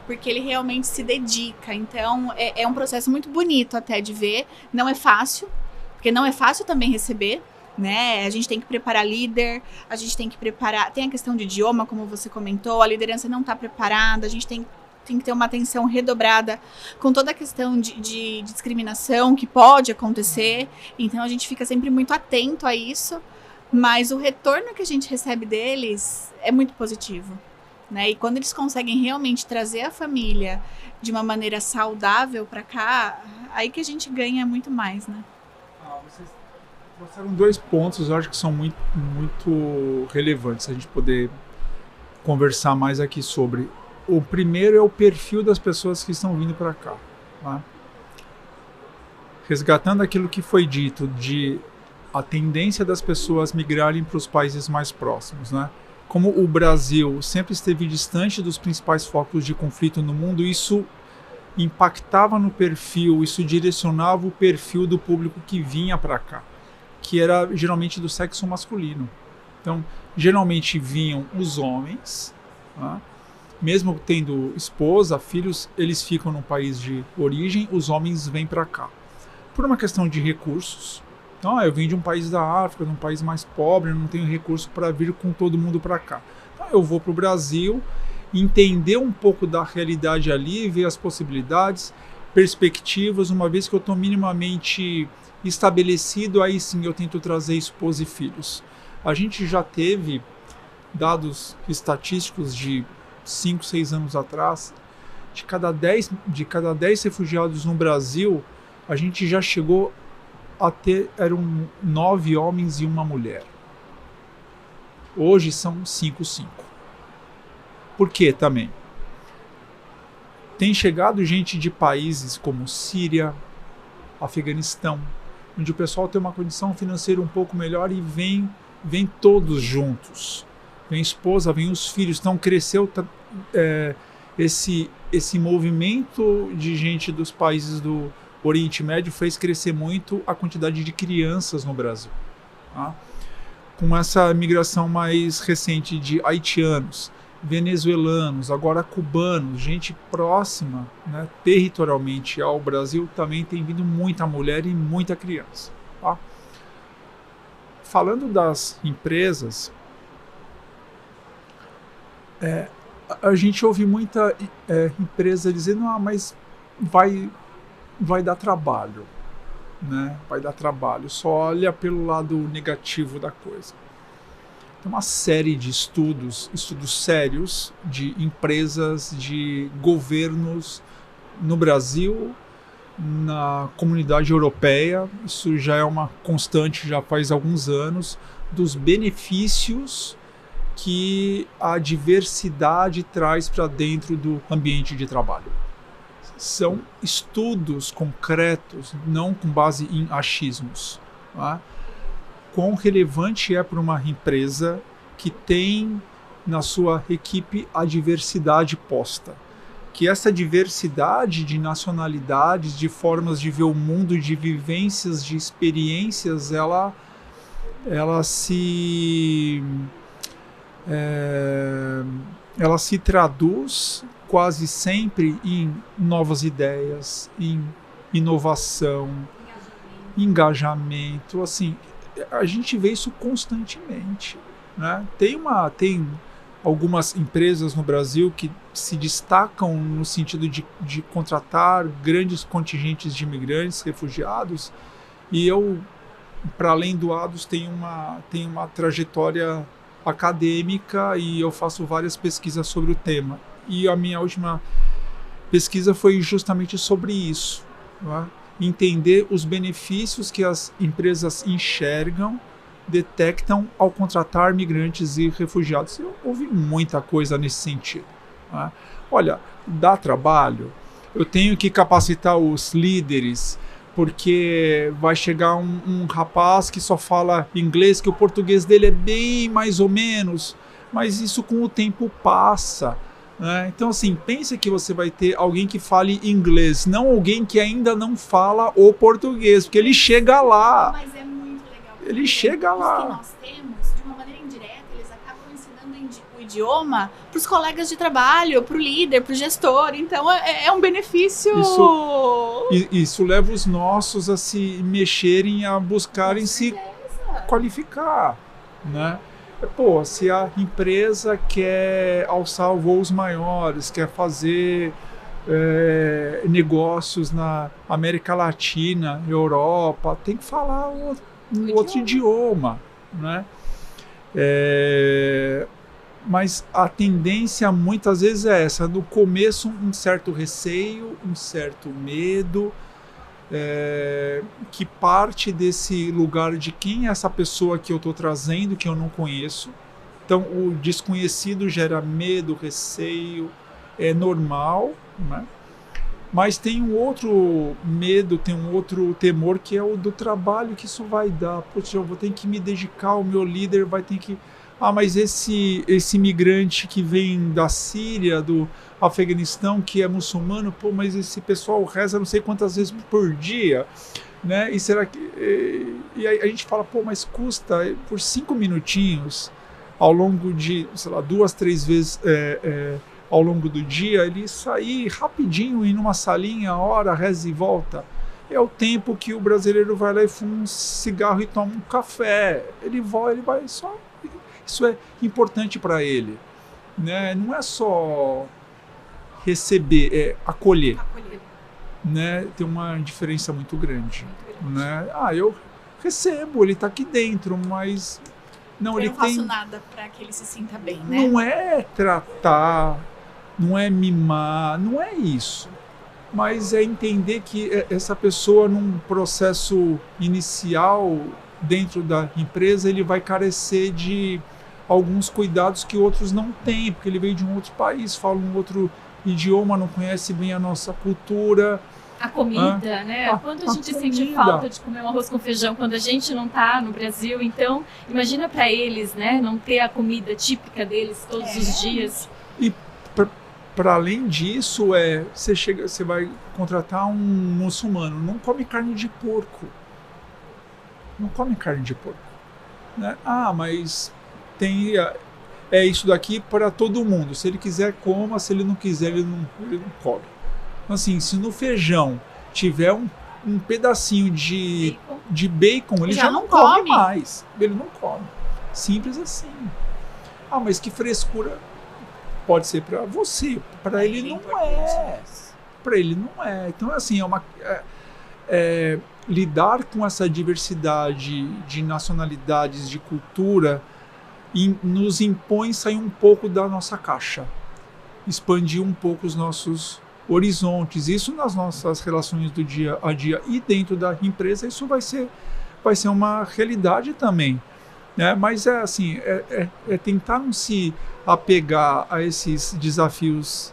Speaker 1: porque ele realmente se dedica. Então é um processo muito bonito até de ver. Não é fácil, porque não é fácil também receber, né? A gente tem que preparar líder, a gente tem que preparar, tem a questão de idioma, como você comentou, a liderança não está preparada, a gente tem que ter uma atenção redobrada com toda a questão de discriminação que pode acontecer. Então a gente fica sempre muito atento a isso, mas o retorno que a gente recebe deles é muito positivo, né? E quando eles conseguem realmente trazer a família de uma maneira saudável para cá, aí que a gente ganha muito mais, né?
Speaker 2: Vocês trouxeram 2 pontos, eu acho que são muito, muito relevantes a gente poder conversar mais aqui sobre. O primeiro é o perfil das pessoas que estão vindo para cá, né? Resgatando aquilo que foi dito de a tendência das pessoas migrarem para os países mais próximos, né? Como o Brasil sempre esteve distante dos principais focos de conflito no mundo, isso impactava no perfil, isso direcionava o perfil do público que vinha para cá, que era geralmente do sexo masculino. Então, geralmente vinham os homens, né? Mesmo tendo esposa, filhos, eles ficam no país de origem, os homens vêm para cá. Por uma questão de recursos. Então, eu vim de um país da África, de um país mais pobre, não tenho recurso para vir com todo mundo para cá. Então, eu vou para o Brasil, entender um pouco da realidade ali, ver as possibilidades, perspectivas. Uma vez que eu estou minimamente estabelecido, aí sim eu tento trazer esposa e filhos. A gente já teve dados estatísticos de 5, 6 anos atrás, de cada 10 refugiados no Brasil, a gente já chegou a ter, eram 9 homens e 1 mulher. Hoje são 5. Por quê também? Tem chegado gente de países como Síria, Afeganistão, onde o pessoal tem uma condição financeira um pouco melhor e vem todos juntos. Vem esposa, vem os filhos. Então cresceu esse movimento de gente dos países do Oriente Médio, fez crescer muito a quantidade de crianças no Brasil, tá? Com essa migração mais recente de haitianos, venezuelanos, agora cubanos, gente próxima, né, territorialmente ao Brasil, também tem vindo muita mulher e muita criança, tá? Falando das empresas, a gente ouve muita empresa dizendo, mas vai dar trabalho, né? Vai dar trabalho, só olha pelo lado negativo da coisa. Tem uma série de estudos sérios de empresas, de governos no Brasil, na comunidade europeia, isso já é uma constante, já faz alguns anos, dos benefícios que a diversidade traz para dentro do ambiente de trabalho. São estudos concretos, não com base em achismos, tá? Quão relevante é para uma empresa que tem na sua equipe a diversidade posta. Que essa diversidade de nacionalidades, de formas de ver o mundo, de vivências, de experiências, ela se traduz quase sempre em novas ideias, em inovação, engajamento. Assim, a gente vê isso constantemente, né? Tem algumas empresas no Brasil que se destacam no sentido de contratar grandes contingentes de imigrantes, refugiados, e eu, para além do ADOS, tenho uma trajetória acadêmica e eu faço várias pesquisas sobre o tema. E a minha última pesquisa foi justamente sobre isso, né? Entender os benefícios que as empresas enxergam, detectam ao contratar migrantes e refugiados. Houve muita coisa nesse sentido, né? olha, dá trabalho, eu tenho que capacitar os líderes, porque vai chegar um rapaz que só fala inglês, que o português dele é bem mais ou menos, mas isso com o tempo passa, né? Então, assim, pensa que você vai ter alguém que fale inglês, não alguém que ainda não fala o português, porque ele chega lá.
Speaker 1: Mas é muito legal.
Speaker 2: Ele chega lá.
Speaker 1: Os que nós temos, de uma maneira indireta, eles acabam ensinando o idioma para os colegas de trabalho, para o líder, para o gestor. Então, é um benefício.
Speaker 2: Isso leva os nossos a se mexerem, a buscarem se qualificar, né? Pô, se a empresa quer alçar voos maiores, quer fazer negócios na América Latina, Europa, tem que falar outro idioma, né? Mas a tendência muitas vezes é essa, no começo um certo receio, um certo medo, que parte desse lugar de quem é essa pessoa que eu estou trazendo, que eu não conheço. Então o desconhecido gera medo, receio, é normal, né? Mas tem um outro medo, tem um outro temor, que é o do trabalho que isso vai dar. Poxa, eu vou ter que me dedicar, o meu líder vai ter que... mas esse imigrante que vem da Síria, do Afeganistão, que é muçulmano, mas esse pessoal reza não sei quantas vezes por dia, né? E será que... E aí a gente fala, mas custa por 5 minutinhos, ao longo de, sei lá, 2, 3 vezes ao longo do dia, ele sair rapidinho, ir numa salinha, hora, reza e volta. É o tempo que o brasileiro vai lá e fuma um cigarro e toma um café. Ele vai só... Isso é importante para ele, né? Não é só receber, é acolher. Né? Tem uma diferença muito grande. Né? Eu recebo, ele está aqui dentro, mas não,
Speaker 1: eu não faço nada para que ele se sinta bem, né?
Speaker 2: Não é tratar, não é mimar, não é isso. Mas é entender que essa pessoa, num processo inicial dentro da empresa, ele vai carecer de alguns cuidados que outros não têm, porque ele veio de um outro país, fala um outro idioma, não conhece bem a nossa cultura.
Speaker 3: A comida, né? Quando a gente sente falta de comer um arroz com feijão, quando a gente não está no Brasil, então imagina para eles, né? Não ter a comida típica deles todos os dias.
Speaker 2: E para além disso, você vai contratar um muçulmano, não come carne de porco. Não come carne de porco. Né? Mas tem isso daqui para todo mundo. Se ele quiser, coma. Se ele não quiser, ele não come. Então, assim, se no feijão tiver um pedacinho de bacon, ele já não come mais. Ele não come. Simples assim. Mas que frescura. Pode ser para você. Para ele não é. Para ele não é. Então, assim, lidar com essa diversidade de nacionalidades, de cultura, nos impõe sair um pouco da nossa caixa, expandir um pouco os nossos horizontes. Isso nas nossas relações do dia a dia e dentro da empresa, isso vai ser uma realidade também, né? Mas é tentar não se apegar a esses desafios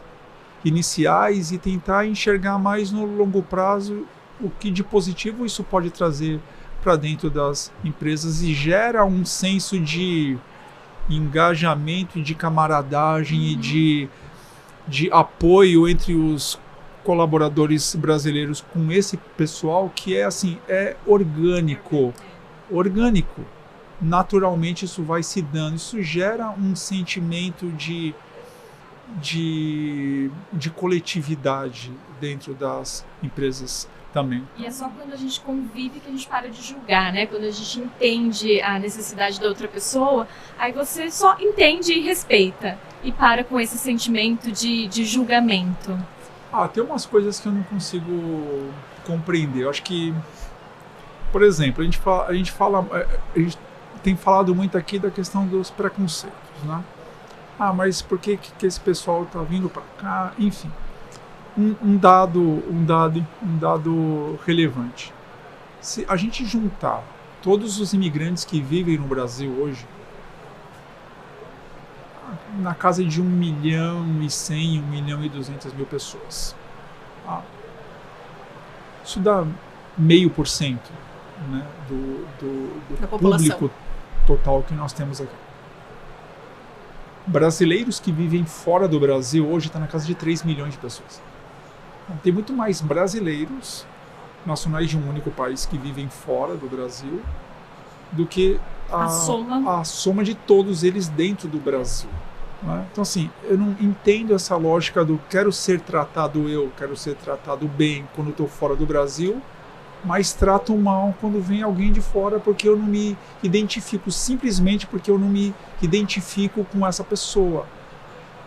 Speaker 2: iniciais e tentar enxergar mais no longo prazo o que de positivo isso pode trazer para dentro das empresas e gera um senso de engajamento, de camaradagem e de apoio entre os colaboradores brasileiros com esse pessoal que é orgânico. Naturalmente isso vai se dando, isso gera um sentimento de coletividade dentro das empresas também.
Speaker 3: E é só quando a gente convive que a gente para de julgar, né? Quando a gente entende a necessidade da outra pessoa, aí você só entende e respeita e para com esse sentimento de julgamento.
Speaker 2: Tem umas coisas que eu não consigo compreender. Eu acho que, por exemplo, a gente tem falado muito aqui da questão dos preconceitos, né? Mas por que esse pessoal está vindo para cá? Enfim. Um dado relevante. Se a gente juntar todos os imigrantes que vivem no Brasil hoje, na casa de 1.100.000, 1.200.000 pessoas. Tá? Isso dá 0,5%, né, do público total que nós temos aqui. Brasileiros que vivem fora do Brasil hoje está na casa de 3 milhões de pessoas. Então, tem muito mais brasileiros nacionais de um único país que vivem fora do Brasil do que a soma de todos eles dentro do Brasil. Né? Então, assim, eu não entendo essa lógica do quero ser tratado bem quando estou fora do Brasil, mas trato mal quando vem alguém de fora porque eu não me identifico, simplesmente porque eu não me identifico com essa pessoa.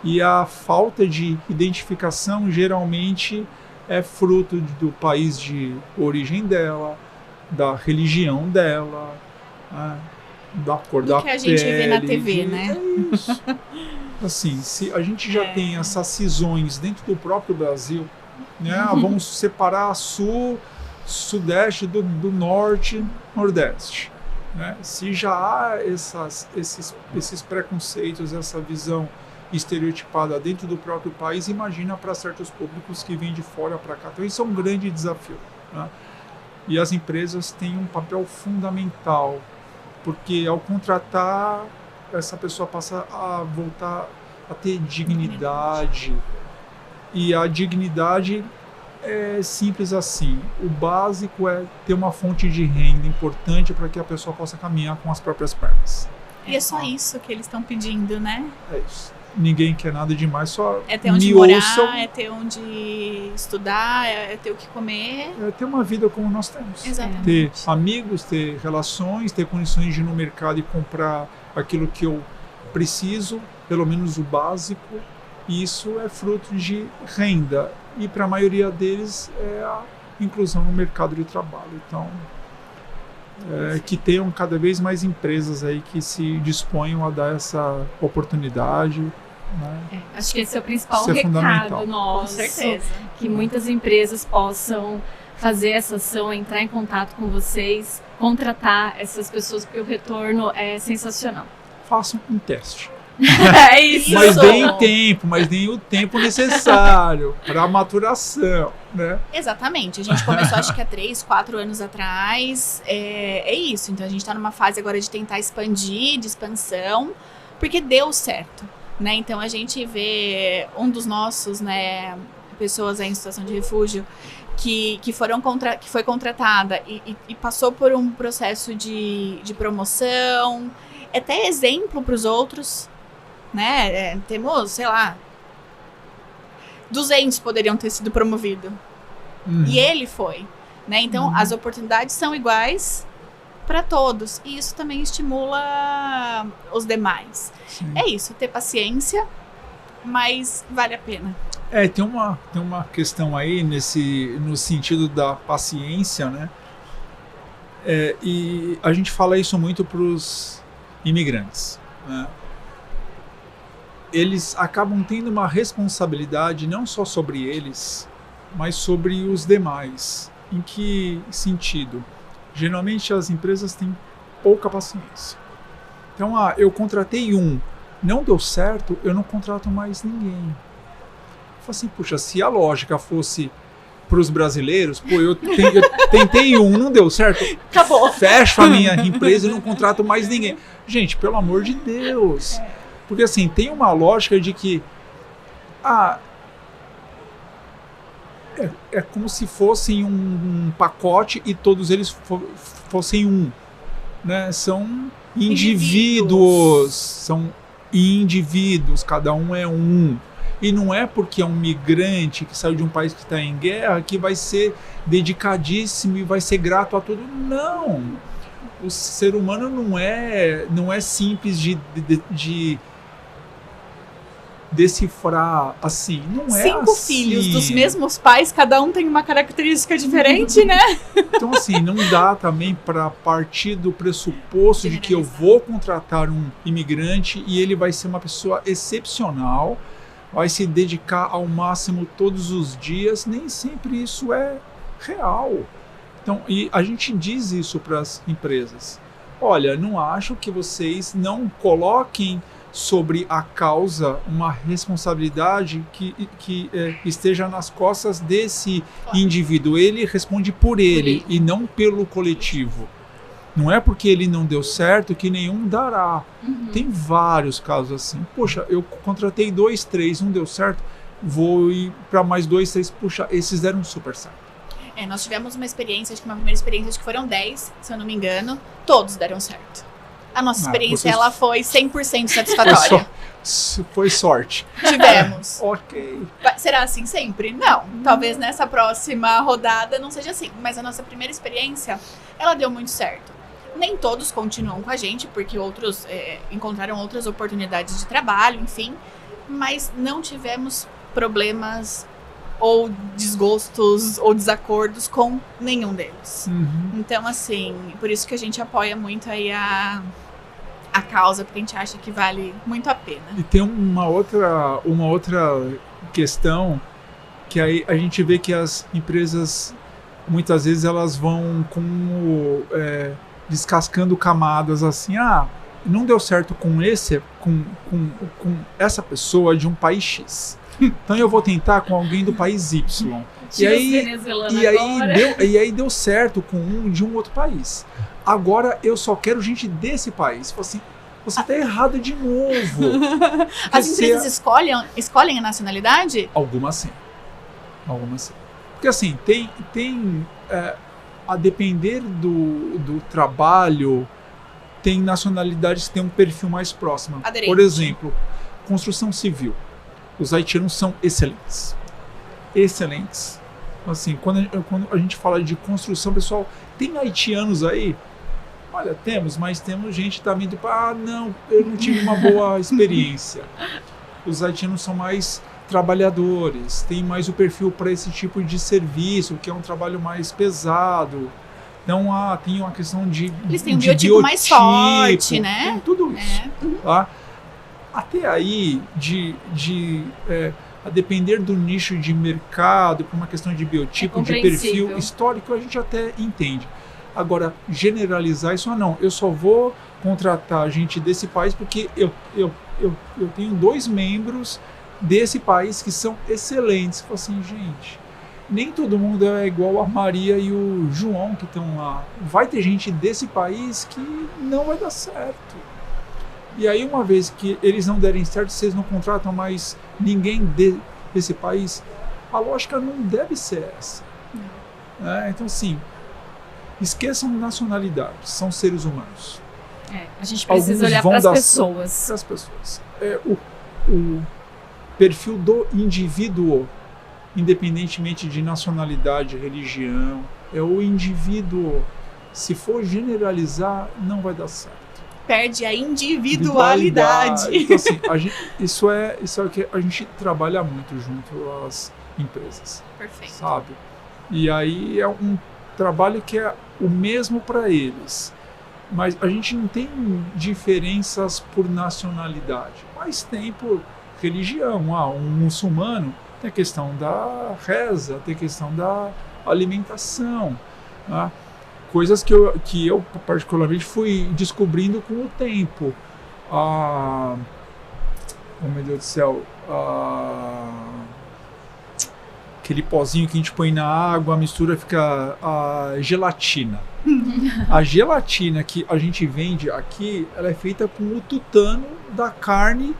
Speaker 2: E a falta de identificação geralmente é fruto do país de origem dela, da religião dela, né, da cor da pele.
Speaker 1: Que a gente vê na TV, né?
Speaker 2: É isso. Assim, se a gente já tem essas cisões dentro do próprio Brasil, né, vamos separar sul, sudeste do norte, nordeste. Né? Se já há esses preconceitos, essa visão estereotipada dentro do próprio país, imagina para certos públicos que vêm de fora para cá. Então isso é um grande desafio. Né? E as empresas têm um papel fundamental, porque ao contratar, essa pessoa passa a voltar a ter dignidade. E a dignidade é simples assim. O básico é ter uma fonte de renda importante para que a pessoa possa caminhar com as próprias pernas.
Speaker 1: E é só isso que eles estão pedindo, né?
Speaker 2: É isso. Ninguém quer nada demais, só
Speaker 1: é ter onde morar, é ter onde estudar, é ter o que comer.
Speaker 2: É ter uma vida como nós temos.
Speaker 1: Exatamente.
Speaker 2: Ter amigos, ter relações, ter condições de ir no mercado e comprar aquilo que eu preciso, pelo menos o básico. E isso é fruto de renda. E para a maioria deles é a inclusão no mercado de trabalho. Então, que tenham cada vez mais empresas aí que se disponham a dar essa oportunidade. Né?
Speaker 3: Acho que esse é o principal
Speaker 2: recado
Speaker 3: nosso.
Speaker 1: Com certeza.
Speaker 3: Que muitas empresas possam fazer essa ação, entrar em contato com vocês, contratar essas pessoas, porque o retorno é sensacional.
Speaker 2: Façam um teste.
Speaker 3: É isso.
Speaker 2: Mas deem o tempo necessário para a maturação, né?
Speaker 1: Exatamente. A gente começou acho que há 3, 4 anos atrás. É isso. Então a gente está numa fase agora de tentar expandir, de expansão, porque deu certo, né? Então a gente vê um dos nossos, né, pessoas aí em situação de refúgio que foi contratada e passou por um processo de promoção, é até exemplo para os outros. Né? Temos, sei lá, 200 poderiam ter sido promovidos. E ele foi. Né? Então, as oportunidades são iguais para todos. E isso também estimula os demais.
Speaker 2: Sim.
Speaker 1: É isso, ter paciência, mas vale a pena.
Speaker 2: Tem uma questão aí no sentido da paciência, né? E a gente fala isso muito para os imigrantes, né? Eles acabam tendo uma responsabilidade não só sobre eles, mas sobre os demais. Em que sentido? Geralmente as empresas têm pouca paciência. Então, eu contratei não deu certo, eu não contrato mais ninguém. Eu falo assim, puxa, se a lógica fosse para os brasileiros, eu tentei não deu certo,
Speaker 1: acabou.
Speaker 2: Fecho a minha empresa e não contrato mais ninguém. Gente, pelo amor de Deus. Porque assim, tem uma lógica de que é como se fossem um pacote e todos eles fossem né? São indivíduos, cada um é um. E não é porque é um migrante que saiu de um país que está em guerra que vai ser dedicadíssimo e vai ser grato a tudo. Não. O ser humano não é simples de decifrar assim. Não é
Speaker 1: 5
Speaker 2: assim.
Speaker 1: filhos dos mesmos pais, cada um tem uma característica diferente, né?
Speaker 2: Então, assim, não dá também para partir do pressuposto de que eu vou contratar um imigrante e ele vai ser uma pessoa excepcional, vai se dedicar ao máximo todos os dias. Nem sempre isso é real. Então, e a gente diz isso para as empresas. Olha, não acho que vocês não coloquem sobre a causa uma responsabilidade que esteja nas costas desse indivíduo. Ele responde por ele e não pelo coletivo. Não é porque ele não deu certo que nenhum dará. Tem vários casos assim. Poxa, eu contratei 2, 3, não deu certo, vou ir para mais 2, 3. Puxa, esses deram super certo.
Speaker 1: Nós tivemos uma experiência, acho que uma primeira experiência, acho que foram 10, se eu não me engano. Todos deram certo. A nossa experiência, ela foi 100% satisfatória.
Speaker 2: Foi sorte.
Speaker 1: Tivemos.
Speaker 2: Ok.
Speaker 1: Será assim sempre? Não. Talvez nessa próxima rodada não seja assim. Mas a nossa primeira experiência, ela deu muito certo. Nem todos continuam com a gente, porque outros encontraram outras oportunidades de trabalho, enfim. Mas não tivemos problemas ou desgostos ou desacordos com nenhum deles. Então, assim, por isso que a gente apoia muito aí a causa, porque a gente acha que vale muito a pena.
Speaker 2: E tem uma outra questão que aí a gente vê que as empresas, muitas vezes, elas vão descascando camadas assim, não deu certo com essa pessoa de um país X. Então eu vou tentar com alguém do país Y. E aí deu certo com um de um outro país. Agora eu só quero gente desse país. Assim, você está errado de novo.
Speaker 1: As empresas escolhem a nacionalidade?
Speaker 2: Algumas sim. Porque assim, tem a depender do trabalho, tem nacionalidades que têm um perfil mais próximo.
Speaker 1: Aderente.
Speaker 2: Por exemplo, construção civil. Os haitianos são excelentes. Excelentes. Assim, quando a gente fala de construção, pessoal, tem haitianos aí? Olha, mas temos gente que tá vindo para, não, eu não tive uma boa experiência. Os haitianos são mais trabalhadores, tem mais o perfil para esse tipo de serviço, que é um trabalho mais pesado. Então, tem uma questão de
Speaker 1: eles têm um biotipo mais forte, né?
Speaker 2: Tem tudo isso. Tá? Até aí, a depender do nicho de mercado, por uma questão de biotipo, de perfil histórico, a gente até entende. Agora, generalizar isso, não, eu só vou contratar gente desse país porque eu tenho 2 membros desse país que são excelentes. Falo assim, gente, nem todo mundo é igual a Maria e o João que estão lá. Vai ter gente desse país que não vai dar certo. E aí, uma vez que eles não derem certo, vocês não contratam mais ninguém desse país, a lógica não deve ser essa. Então, assim, esqueçam nacionalidades, são seres humanos.
Speaker 3: A gente precisa olhar para as pessoas.
Speaker 2: Para as pessoas. O perfil do indivíduo, independentemente de nacionalidade, religião, é o indivíduo. Se for generalizar, não vai dar certo.
Speaker 1: Perde a individualidade.
Speaker 2: Então, assim, isso é o que a gente trabalha muito junto às empresas.
Speaker 1: Perfeito.
Speaker 2: Sabe? E aí é um trabalho que é o mesmo para eles. Mas a gente não tem diferenças por nacionalidade, mas tem por religião. Um muçulmano tem a questão da reza, tem a questão da alimentação. Tá? Coisas que eu particularmente fui descobrindo com o tempo. Oh, meu Deus do céu. Aquele pozinho que a gente põe na água, a mistura fica a gelatina. A gelatina que a gente vende aqui, ela é feita com o tutano da carne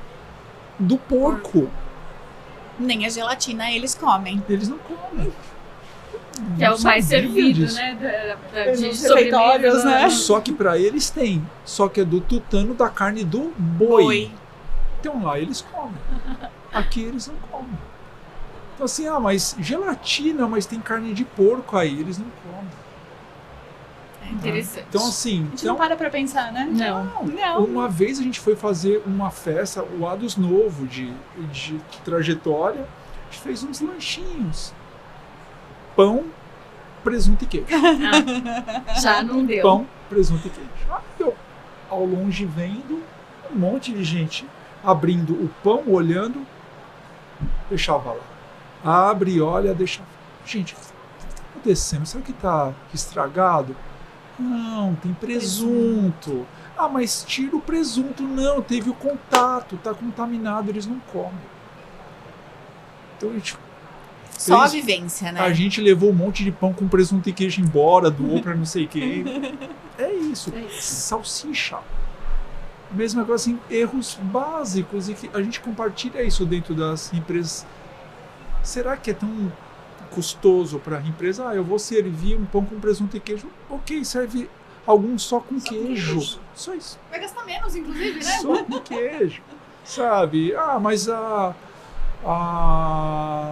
Speaker 2: do porco.
Speaker 1: Nem a gelatina eles comem.
Speaker 2: Eles não comem.
Speaker 3: Que é o mais servido, né? De
Speaker 1: refeitórios, né?
Speaker 2: Só que para eles tem. Só que é do tutano da carne do boi. Então lá eles comem. Aqui eles não comem. Então assim, mas gelatina, mas tem carne de porco aí, eles não comem.
Speaker 3: É interessante.
Speaker 2: Então assim...
Speaker 1: A gente não para pra pensar, né?
Speaker 3: Não.
Speaker 2: Uma vez a gente foi fazer uma festa, o Ados Novo de trajetória, a gente fez uns lanchinhos. Pão, presunto e queijo.
Speaker 3: Já não deu.
Speaker 2: Pão, presunto e queijo. Eu, ao longe vendo, um monte de gente abrindo o pão, olhando, deixava lá. Abre, olha, deixa. Gente, o que está acontecendo? Será que está estragado? Não, tem presunto. Ah, mas tira o presunto. Não, teve o contato, tá contaminado, eles não comem. Então a gente
Speaker 1: Só a vivência, né?
Speaker 2: A gente levou um monte de pão com presunto e queijo embora, doou pra não sei quem. É isso. Salsicha. Mesma coisa assim, erros básicos e que a gente compartilha isso dentro das empresas. Será que é tão custoso para a empresa? Ah, eu vou servir um pão com presunto e queijo. Ok, serve algum só com queijo. Só isso.
Speaker 1: Vai gastar menos, inclusive, né?
Speaker 2: Só com queijo. Sabe? Ah, mas a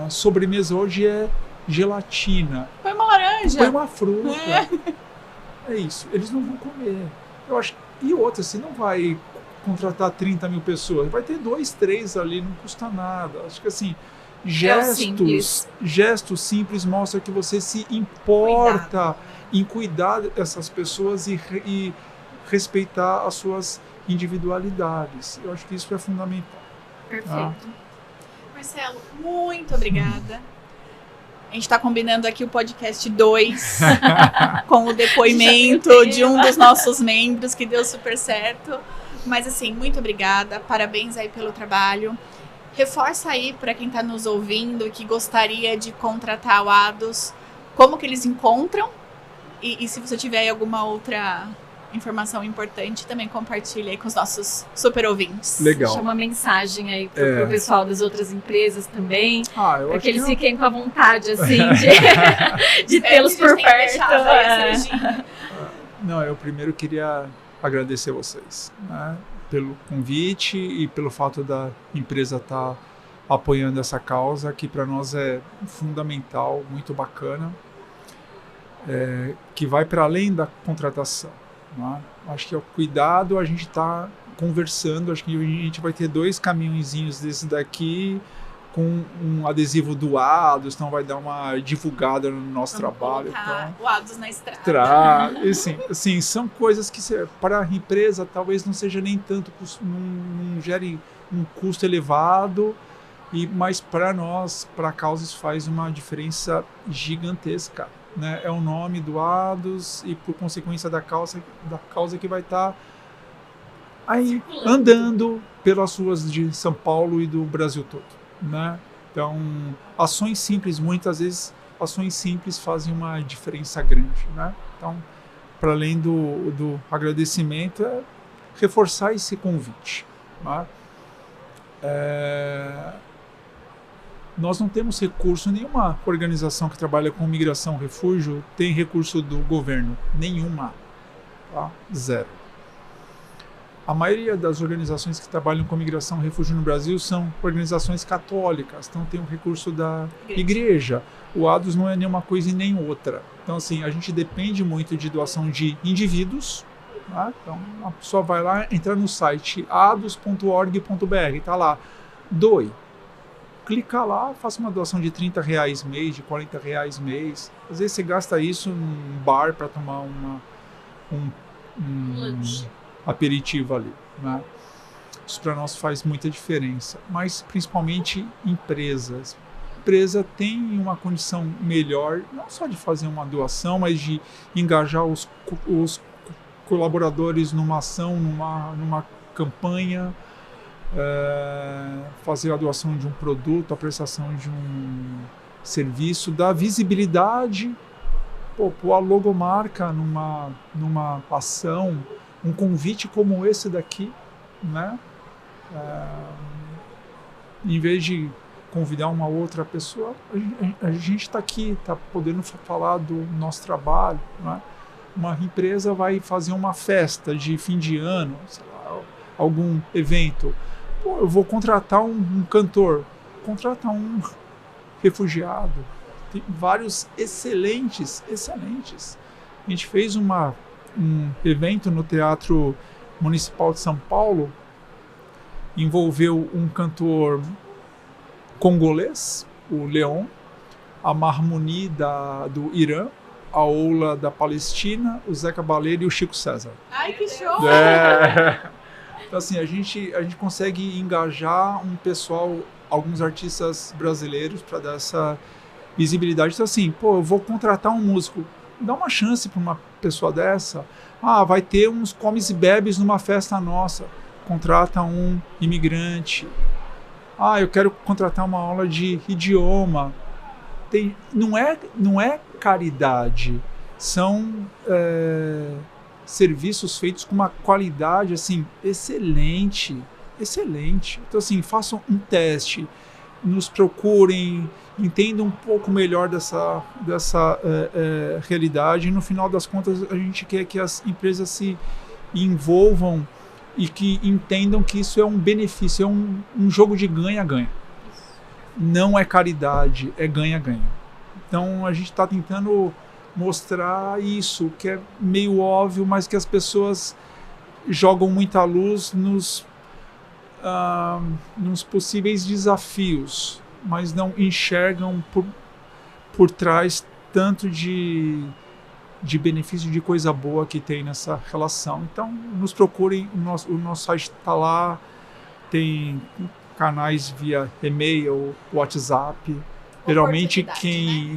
Speaker 2: sobremesa hoje é gelatina.
Speaker 1: Põe uma laranja.
Speaker 2: Põe uma fruta. É isso. Eles não vão comer. Eu acho. E outra, você não vai contratar 30 mil pessoas. Vai ter 2, 3 ali, não custa nada. Acho que assim, gestos simples mostram que você se importa em cuidar dessas pessoas e respeitar as suas individualidades. Eu acho que isso é fundamental.
Speaker 1: Perfeito. Marcelo, muito obrigada. A gente está combinando aqui o podcast 2 com o depoimento de um dos nossos membros, que deu super certo. Mas assim, muito obrigada, parabéns aí pelo trabalho. Reforça aí para quem está nos ouvindo que gostaria de contratar o Ados, como que eles encontram e se você tiver alguma outra informação importante, também compartilha aí com os nossos super ouvintes.
Speaker 2: Legal.
Speaker 3: Deixa uma mensagem aí pro pessoal das outras empresas também, para que eles fiquem com a vontade assim de tê-los por perto.
Speaker 2: Não, eu primeiro queria agradecer vocês, né, pelo convite e pelo fato da empresa estar apoiando essa causa, que para nós é fundamental, muito bacana, que vai para além da contratação. Né? Acho que é o cuidado, a gente está conversando, acho que a gente vai ter 2 caminhõezinhos desses daqui com um adesivo do Ados, então vai dar uma divulgada no nosso trabalho. Então,
Speaker 1: o Ados na estrada.
Speaker 2: Assim, são coisas que para a empresa talvez não seja nem tanto, não gere um custo elevado, mas para nós, para a causa, isso faz uma diferença gigantesca. Né? É o nome do Ados e por consequência da causa que vai estar aí andando pelas ruas de São Paulo e do Brasil todo, né? Então, ações simples, muitas vezes ações simples fazem uma diferença grande, né? Então, para além do agradecimento, é reforçar esse convite, né? Nós não temos recurso, nenhuma organização que trabalha com migração, refúgio, tem recurso do governo. Nenhuma. Tá? Zero. A maioria das organizações que trabalham com migração e refúgio no Brasil são organizações católicas, então tem o recurso da igreja. O Ados não é nenhuma coisa e nem outra. Então, assim, a gente depende muito de doação de indivíduos. Tá? Então, a pessoa vai lá, entra no site ados.org.br, está lá, doe. Clica lá, faça uma doação de R$30 mês, de R$40 mês. Às vezes você gasta isso num bar para tomar um aperitivo ali. Né? Isso para nós faz muita diferença. Mas principalmente empresas. Empresa tem uma condição melhor, não só de fazer uma doação, mas de engajar os colaboradores numa ação, numa campanha. Fazer a doação de um produto, a prestação de um serviço, dar visibilidade, pôr a logomarca numa ação, um convite como esse daqui, né? Em vez de convidar uma outra pessoa, a gente está aqui, está podendo falar do nosso trabalho, né? Uma empresa vai fazer uma festa de fim de ano, sei lá, algum evento. Pô, eu vou contratar um cantor, contratar um refugiado. Tem vários excelentes. A gente fez um evento no Teatro Municipal de São Paulo, envolveu um cantor congolês, o Leon, a Marmoni do Irã, a Ola da Palestina, o Zé Cabaleiro e o Chico César.
Speaker 1: Ai, que show!
Speaker 2: Então, assim, a gente consegue engajar um pessoal, alguns artistas brasileiros para dar essa visibilidade. Então, assim, eu vou contratar um músico. dá uma chance para uma pessoa dessa. Vai ter uns comes e bebes numa festa nossa. Contrata um imigrante. Eu quero contratar uma aula de idioma. Não é caridade. São serviços feitos com uma qualidade assim, excelente. Então, assim, façam um teste, nos procurem, entendam um pouco melhor dessa realidade. E no final das contas, a gente quer que as empresas se envolvam e que entendam que isso é um benefício, é um jogo de ganha-ganha. Não é caridade, é ganha-ganha. Então a gente está tentando mostrar isso, que é meio óbvio, mas que as pessoas jogam muita luz nos possíveis desafios, mas não enxergam por trás tanto de benefício, de coisa boa que tem nessa relação. Então, nos procurem, o nosso site está lá, tem canais via e-mail, WhatsApp. Geralmente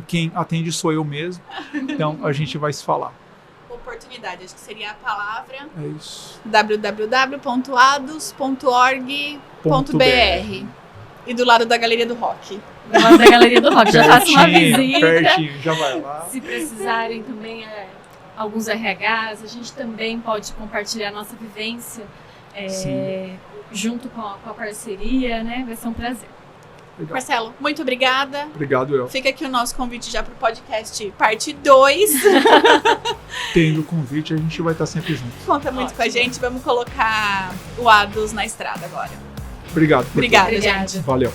Speaker 2: quem atende sou eu mesmo, então a gente vai se falar.
Speaker 1: Oportunidade, acho que seria a palavra.
Speaker 2: É isso.
Speaker 1: www.adus.org.br e do lado da Galeria do Rock.
Speaker 3: Do lado da Galeria do Rock, já faça uma visita.
Speaker 2: Pertinho, já vai lá.
Speaker 3: Se precisarem também alguns RHs, a gente também pode compartilhar a nossa vivência junto com a parceria, né? Vai ser um prazer.
Speaker 2: Legal.
Speaker 1: Marcelo, muito obrigada.
Speaker 2: Obrigado, eu.
Speaker 1: Fica aqui o nosso convite já para o podcast parte 2.
Speaker 2: Tendo o convite, a gente vai estar sempre junto.
Speaker 1: Conta muito com a gente. Vamos colocar o Adus na estrada agora.
Speaker 2: Obrigado.
Speaker 1: Obrigada,
Speaker 3: Obrigada.
Speaker 1: gente.
Speaker 2: Valeu.